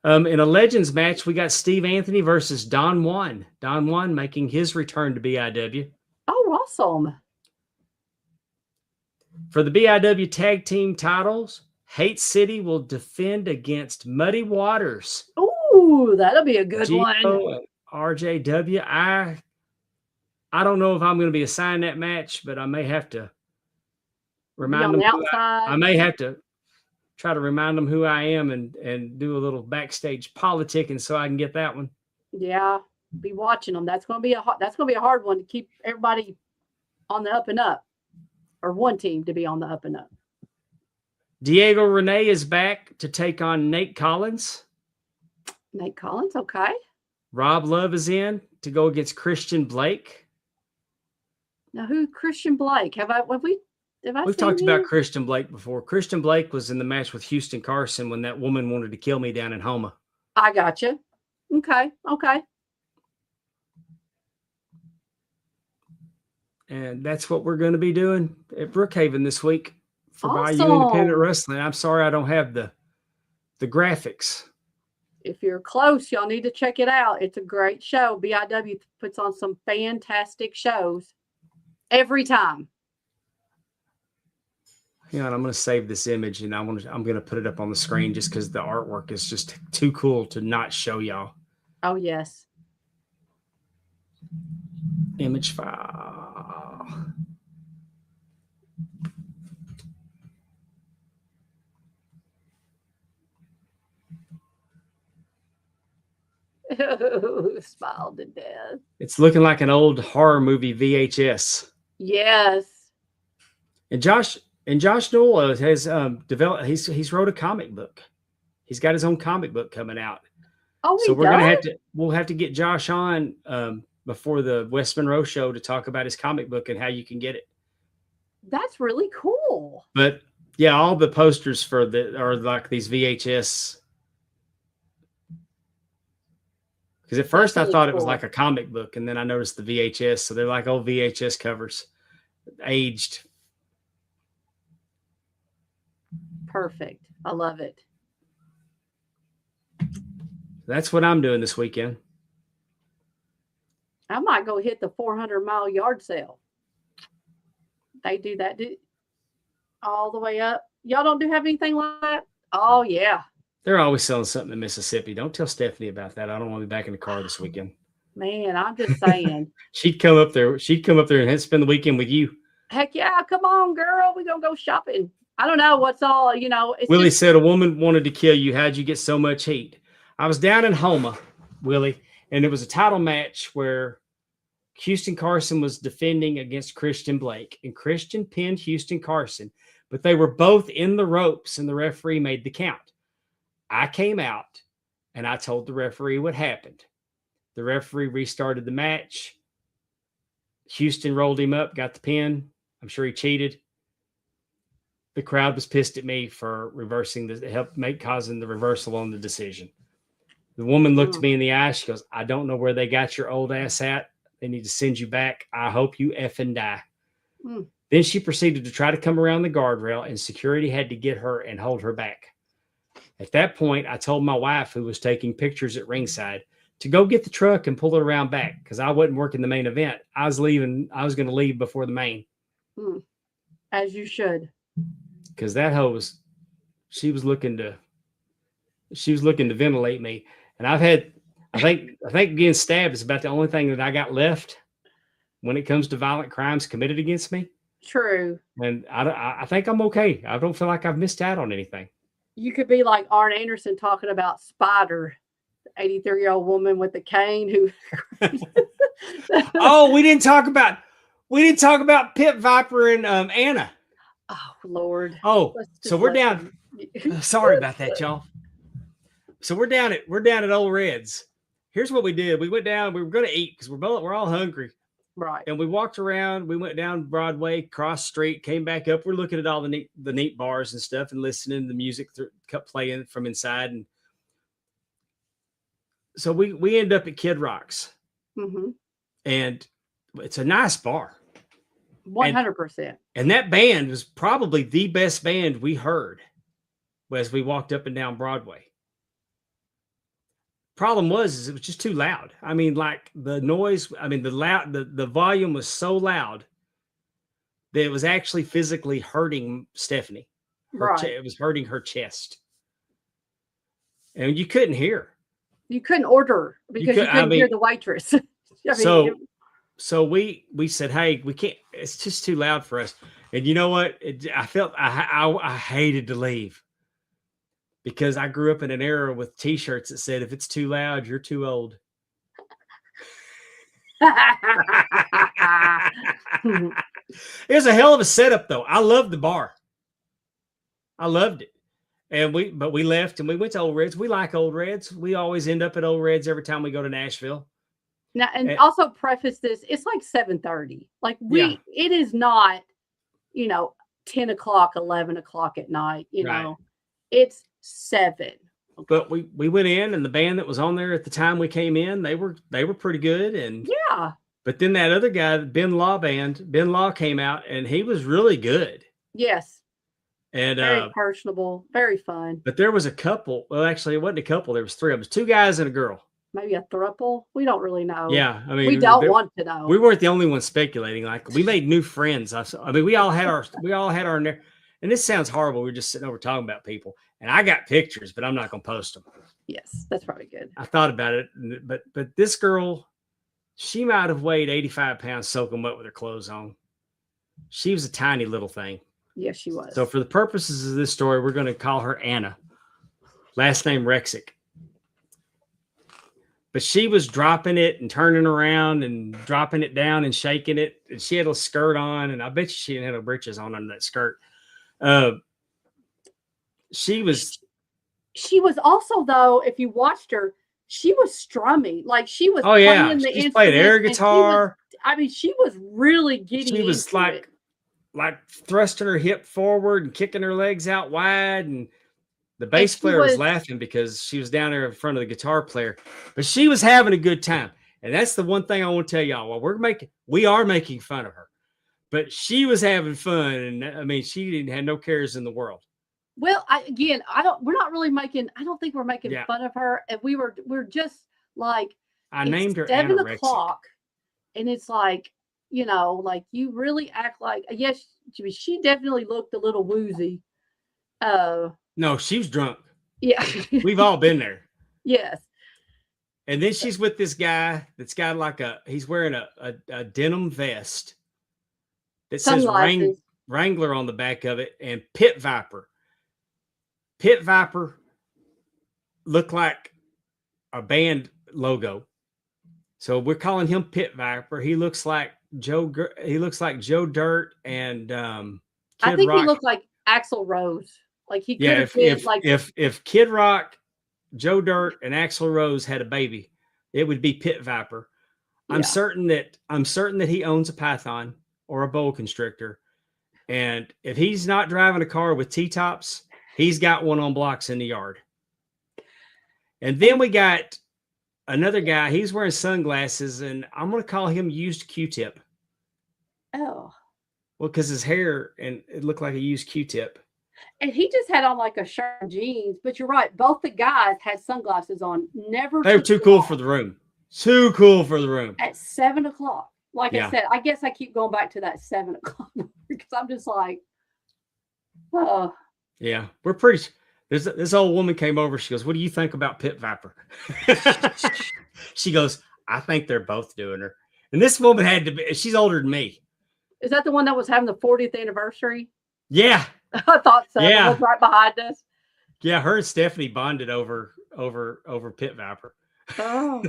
In a Legends match, we got Steve Anthony versus Don Juan. Don Juan making his return to BIW. Oh, awesome. For the BIW tag team titles, Hate City will defend against Muddy Waters. Ooh, that'll be a good one. And RJW. I don't know if I'm going to be assigned that match, but I may have to remind them. I may have to try to remind them who I am and do a little backstage politicking so I can get that one. Yeah, be watching them. That's going to be a hard one to keep everybody on the up and up, or one team to be on the up and up. Diego Renee is back to take on Nate Collins. Nate Collins, okay. Rob Love is in to go against Christian Blake. Now, who's Christian Blake? We've talked about Christian Blake before. Christian Blake was in the match with Houston Carson when that woman wanted to kill me down in Houma. I got you. Okay. And that's what we're going to be doing at Brookhaven this week for Awesome. Bayou Independent Wrestling. I'm sorry I don't have the graphics. If you're close, y'all need to check it out. It's a great show. BIW puts on some fantastic shows every time. Hang on, I'm going to save this image and I'm going to put it up on the screen just because the artwork is just too cool to not show y'all. Oh, yes. Image file. Smiled to death. It's looking like an old horror movie VHS. Yes. And Josh Newell has developed. He's wrote a comic book. He's got his own comic book coming out. Oh, so we'll have to get Josh on before the West Monroe show to talk about his comic book and how you can get it. That's really cool. But yeah, all the posters are like these VHS. Because at first I thought it was like a comic book, and then I noticed the VHS. So they're like old VHS covers, aged. Perfect. I love it. That's what I'm doing this weekend. I might go hit the 400-mile yard sale. They do that all the way up. Y'all don't have anything like that? Oh, yeah. They're always selling something in Mississippi. Don't tell Stephanie about that. I don't want to be back in the car this weekend. Man, I'm just saying. She'd come up there and spend the weekend with you. Heck yeah. Come on, girl. We're going to go shopping. I don't know what's all, Willie said a woman wanted to kill you. How'd you get so much heat? I was down in Houma, Willie, and it was a title match where Houston Carson was defending against Christian Blake, and Christian pinned Houston Carson, but they were both in the ropes, and the referee made the count. I came out, and I told the referee what happened. The referee restarted the match. Houston rolled him up, got the pin. I'm sure he cheated. The crowd was pissed at me for causing the reversal on the decision. The woman looked at me in the eye. She goes, I don't know where they got your old ass at. They need to send you back. I hope you effing die. Then she proceeded to try to come around the guardrail, and security had to get her and hold her back. At that point, I told my wife, who was taking pictures at ringside, to go get the truck and pull it around back because I wasn't working the main event. I was going to leave before the main. As you should. Because that hoe she was looking to ventilate me. And I think getting stabbed is about the only thing that I got left. when it comes to violent crimes committed against me. True. And I think I'm okay. I don't feel like I've missed out on anything. You could be like Arn Anderson talking about Spider, the 83-year-old woman with the cane who. Oh, we didn't talk about Pit Viper and Anna. Oh Lord. Oh, so we're down. them- Sorry about that, y'all. So we're down at Old Red's. Here's what we did. We went down. We were going to eat because we're all hungry. Right. And we walked around. We went down Broadway, cross street, came back up. We're looking at all the neat bars and stuff, and listening to the music kept playing from inside. And so we end up at Kid Rock's, and it's a nice bar. 100%. And that band was probably the best band we heard as we walked up and down Broadway. Problem was it was just too loud. I mean, like the noise, the volume was so loud that it was actually physically hurting Stephanie. Right. It was hurting her chest. And you couldn't hear. You couldn't order because you couldn't hear the waitress. So we said, hey, we can't, it's just too loud for us. And you know what? I hated to leave. Because I grew up in an era with T-shirts that said, if it's too loud, you're too old. It was a hell of a setup, though. I loved the bar. I loved it. But we left and we went to Old Red's. We like Old Red's. We always end up at Old Red's every time we go to Nashville. Now, and also preface this, it's like 7:30. Like it is not, 10 o'clock, 11 o'clock at night, know. It's 7. But we went in, and the band that was on there at the time we came in, they were pretty good. And yeah. But then that other guy, Ben Law came out, and he was really good. Yes. And very personable, very fun. But there was a couple. Well, actually, it wasn't a couple. There was 3 of us, 2 guys and a girl. Maybe a throuple. We don't really know. Yeah, I mean, we don't want to know. We weren't the only ones speculating. Like, we made new friends. We all had our and this sounds horrible. We're just sitting over talking about people, and I got pictures, but I'm not going to post them. Yes, that's probably good. I thought about it, but this girl, she might have weighed 85 pounds soaking wet with her clothes on. She was a tiny little thing. Yes, she was. So for the purposes of this story, we're going to call her Anna. Last name Rexick. But she was dropping it and turning around and dropping it down and shaking it. And she had a skirt on, and I bet you she didn't have no breeches on under that skirt. She was also, though, if you watched her, she was strumming. Like she was playing the she played air guitar. She was really getting She was like thrusting her hip forward and kicking her legs out wide, and the bass player was laughing because she was down there in front of the guitar player, but she was having a good time. And that's the one thing I want to tell y'all. Well, we are making fun of her, but she was having fun. And I mean, she didn't have no cares in the world. Well, I don't think we're making fun of her. And we're just like, I named her 7 o'clock, and it's like, like you really act like, yes, she definitely looked a little woozy. No, she was drunk. Yeah. We've all been there. Yes. And then she's with this guy that's got he's wearing a denim vest that says Wrangler on the back of it, and Pit Viper. Pit Viper looked like a band logo. So we're calling him Pit Viper. He looks like Joe Dirt and I think Rock. He looked like Axl Rose. Like he could have been like if Kid Rock, Joe Dirt, and Axl Rose had a baby, it would be Pit Viper. Yeah. I'm certain that he owns a Python or a boa constrictor, and if he's not driving a car with T-tops, he's got one on blocks in the yard. And then we got another guy. He's wearing sunglasses, and I'm going to call him Used Q-Tip. Oh, well, because his hair and it looked like a used Q-tip. And he just had on like a shirt and jeans, but you're right. Both the guys had sunglasses on. They were too cool for the room. Too cool for the room. At 7 o'clock. Like I said, I guess I keep going back to that 7 o'clock because I'm just like, oh. Yeah, we're pretty. This old woman came over. She goes, "What do you think about Pit Viper?" She goes, "I think they're both doing her." And this woman had to be, she's older than me. Is that the one that was having the 40th anniversary? Yeah. I thought so. Yeah. It was right behind us. Yeah. Her and Stephanie bonded over Pit Viper. Oh.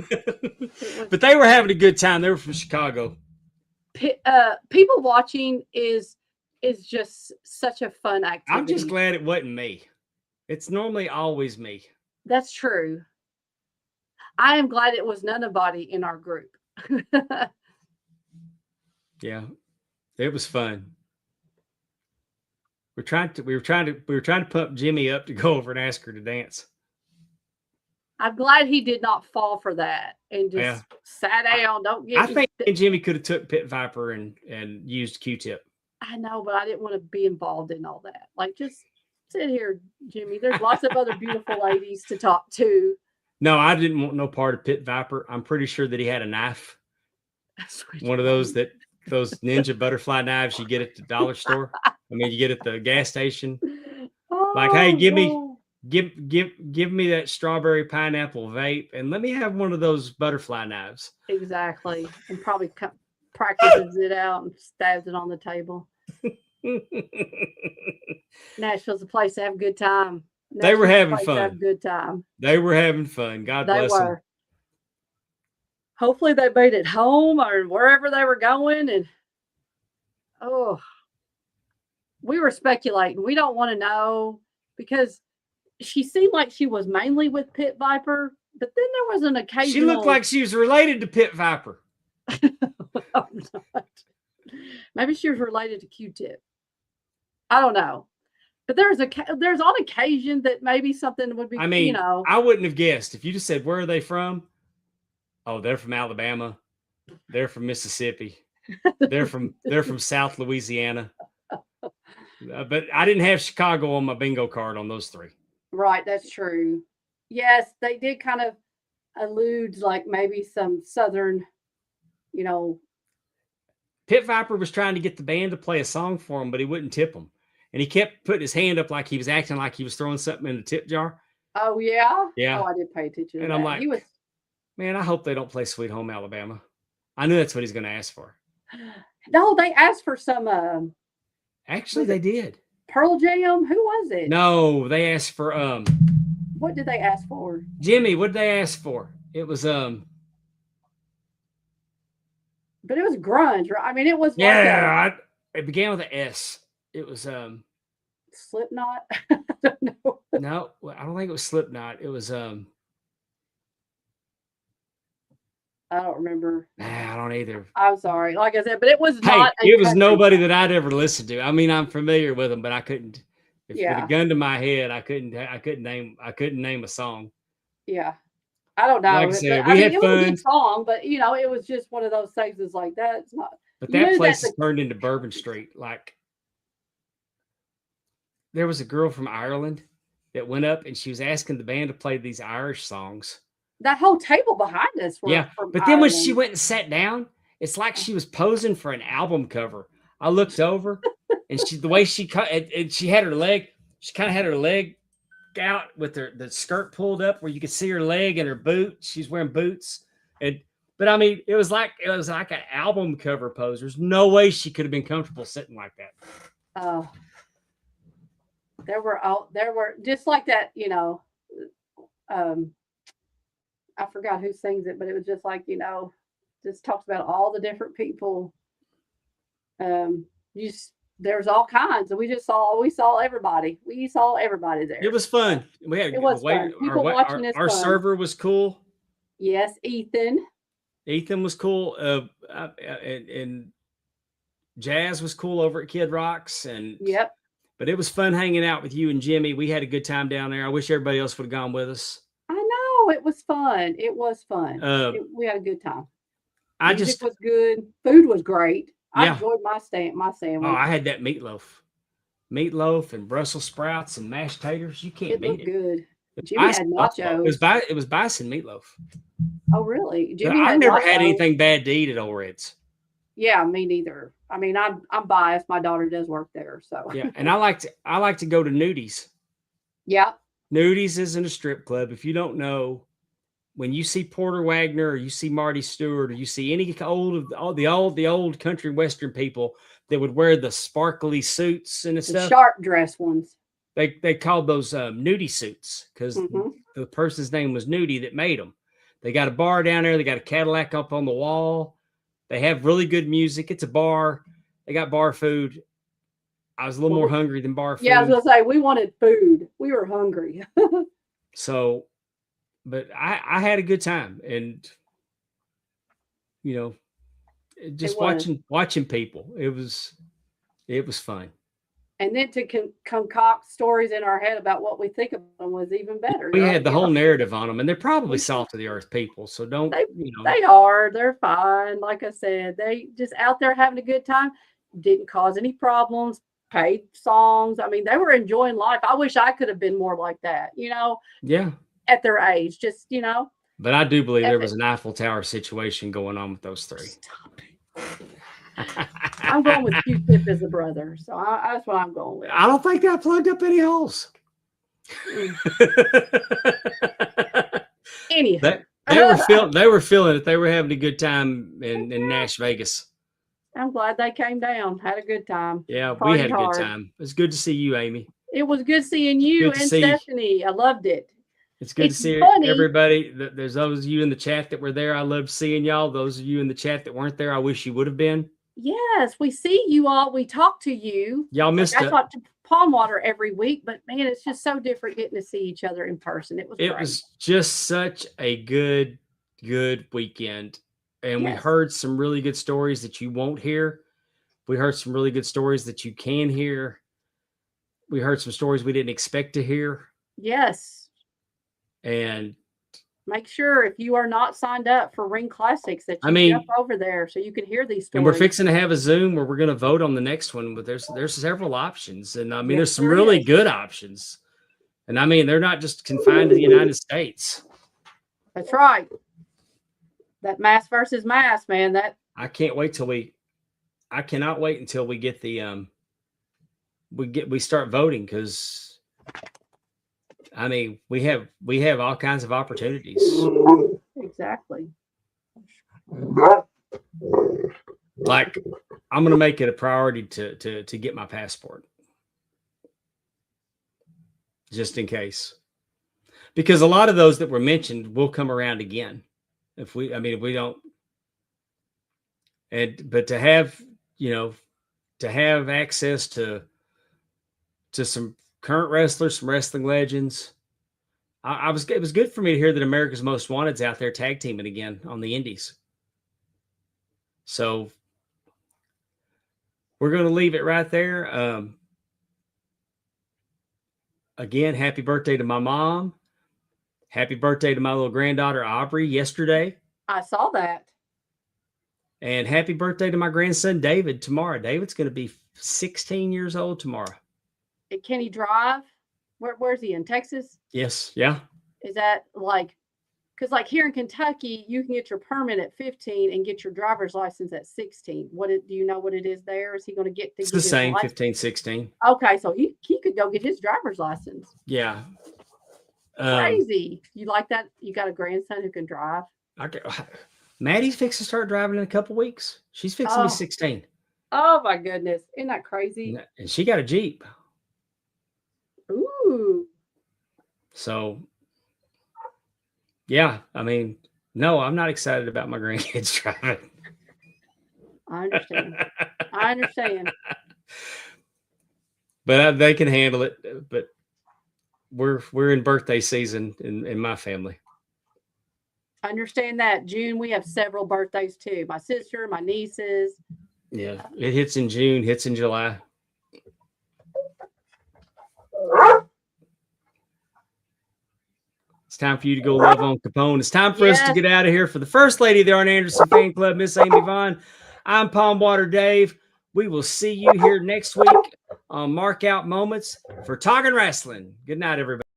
But they were having a good time. They were from Chicago. People watching is just such a fun activity. I'm just glad it wasn't me. It's normally always me. That's true. I am glad it was nobody in our group. Yeah, it was fun. We were trying to pump Jimmy up to go over and ask her to dance. I'm glad he did not fall for that and just sat down. I think Jimmy could have took Pit Viper and used Q-tip. I know, but I didn't want to be involved in all that. Like, just sit here, Jimmy. There's lots of other beautiful ladies to talk to. No, I didn't want no part of Pit Viper. I'm pretty sure that he had a knife. One of those ninja butterfly knives you get at the dollar store. I mean, you get at the gas station. Like, hey, give me that strawberry pineapple vape and let me have one of those butterfly knives. Exactly. And probably practices it out and stabs it on the table. Nashville's a place to have a good time. They were having fun. Have a good time. They were having fun. God bless them. Hopefully they made it home or wherever they were going. And we were speculating. We don't want to know because she seemed like she was mainly with Pit Viper, but then there was an occasional. She looked like she was related to Pit Viper. Maybe she was related to Q-Tip. I don't know. But there's on occasion that maybe something would be, I mean, I wouldn't have guessed if you just said, where are they from? Oh, they're from Alabama. They're from Mississippi. They're from South Louisiana. But I didn't have Chicago on my bingo card on those three. Right. That's true. Yes. They did kind of allude like maybe some Southern, Pit Viper was trying to get the band to play a song for him, but he wouldn't tip them. And he kept putting his hand up like he was acting like he was throwing something in the tip jar. Oh, yeah? Yeah. Oh, I did pay attention to and that. I'm like, man, I hope they don't play Sweet Home Alabama. I knew that's what he's going to ask for. No, they asked for some. Actually, they did. Pearl Jam? Who was it? No, they asked for. What did they ask for? Jimmy, what did they ask for? It was. But it was grunge, right? I mean, it was. Yeah, it began with an S. It was Slipknot. I don't know. No, I don't think it was Slipknot. It was I don't remember. I don't either. I'm sorry. Like I said, but it was not. It was nobody that I'd ever listened to. I mean, I'm familiar with them, but I couldn't. With a gun to my head, I couldn't name a song. Yeah, I don't know. Like I said, we had it fun. Was a good song, but it was just one of those things. It's like that's not. But that place has turned into Bourbon Street. Like there was a girl from Ireland that went up and she was asking the band to play these Irish songs. That whole table behind us. But then Ireland. When she went and sat down, it's like she was posing for an album cover. I looked over and the way she had her leg, she kind of had her leg out with the skirt pulled up where you could see her leg and her boot. She's wearing boots. But I mean, it was like an album cover pose. There's no way she could have been comfortable sitting like that. Oh. There were just like that, I forgot who sings it, but it was just like, just talks about all the different people. There's all kinds, and we saw everybody. We saw everybody there. It was fun. It was fun. People watching this. Our server was cool. Yes, Ethan was cool. And Jazz was cool over at Kid Rocks, and yep. But it was fun hanging out with you and Jimmy. We had a good time down there. I wish everybody else would have gone with us. I know. It was fun. It was fun. We had a good time. Music was good. Food was great. I enjoyed my sandwich. Oh, I had that meatloaf and Brussels sprouts and mashed taters. You can't beat it. Good. Jimmy had nachos. It was bison meatloaf. Oh, really? I've never had anything bad to eat at Old Red's. Yeah, me neither. I mean, I'm biased. My daughter does work there, so yeah. And I like to go to Nudies. Yeah, Nudies isn't a strip club. If you don't know, when you see Porter Wagner, or you see Marty Stewart, or you see any the old country western people that would wear the sparkly suits and The stuff, sharp dress ones. they called those nudie suits because Mhm. the person's name was Nudie that made them. They got a bar down there. They got a Cadillac up on the wall. They have really good music. It's a bar. They got bar food. I was a little more hungry than bar food. Yeah, I was gonna say we wanted food. We were hungry. So, but I had a good time, and you know, just watching people. It was fun. And then to concoct stories in our head about what we think of them was even better. We right? had the whole narrative on them, and they're probably salt of the earth people. So don't, They are. They're fine. Like I said, they just out there having a good time. Didn't cause any problems. Paid songs. I mean, they were enjoying life. I wish I could have been more like that. Yeah. At their age, just But I do believe there was an Eiffel Tower situation going on with those three. Stop it. I'm going with Q-Tip as a brother, so that's what I'm going with. I don't think that plugged up any holes. Anyhow, they were feeling it. They were having a good time in Nash Vegas. I'm glad they came down. Had a good time. Yeah, Partied we had a hard. good time. It's good to see you, Amy. It was good seeing you Good to and see you. Stephanie. I loved it. It's good It's to see funny. everybody. There's those of you in the chat that were there. I loved seeing y'all. Those of you in the chat that weren't there, I wish you would have been. Yes, we see you all. We talk to you. Y'all missed I it. talk to Pondwater every week, but man, it's just so different getting to see each other in person. It was It great. was just such a good weekend. And we Yes. heard some really good stories that you won't hear. We heard some really good stories that you can hear. We heard some stories we didn't expect to hear. Yes. And Make sure if you are not signed up for Ring Classics that you jump over there so you can hear these stories. and we're fixing to have a Zoom where we're going to vote on the next one, but there's several options. And I mean, Yes, there's some there really is. good options. And I mean, they're not just confined to the United States. That's right. That mass versus mass, man. I cannot wait until we get the we start voting, because I mean, we have all kinds of opportunities. Exactly. Like, I'm going to make it a priority to get my passport, just in case, because a lot of those that were mentioned will come around again if we don't. But to have access to some current wrestlers, some wrestling legends. It was good for me to hear that America's Most Wanted's out there tag teaming again on the indies. So we're going to leave it right there. Again, happy birthday to my mom. Happy birthday to my little granddaughter, Aubrey, yesterday. I saw that. And happy birthday to my grandson, David, tomorrow. David's going to be 16 years old tomorrow. Can he drive? Where's he in Texas? Yes. Yeah. Is that because here in Kentucky, you can get your permit at 15 and get your driver's license at 16. Do you know what it is there? Is he going to get It's the same, 15, 16. Okay, so he could go get his driver's license. Yeah. Crazy. You like that? You got a grandson who can drive? Maddie's fixing to start driving in a couple weeks. She's fixing to be 16. Oh my goodness. Isn't that crazy? And she got a Jeep. Ooh. So, yeah, I mean, no, I'm not excited about my grandkids driving. I understand. But they can handle it. But we're in birthday season in my family. Understand that. June, we have several birthdays too. My sister, my nieces. Yeah, it hits in June, hits in July. It's time for you to go love on Capone. It's time for us to get out of here. For the First Lady of the Arn Anderson Fan Club, Miss Amy Vaughn, I'm Pondwater Dave. We will see you here next week on Mark Out Moments for Talking Rasslin. Good night, everybody.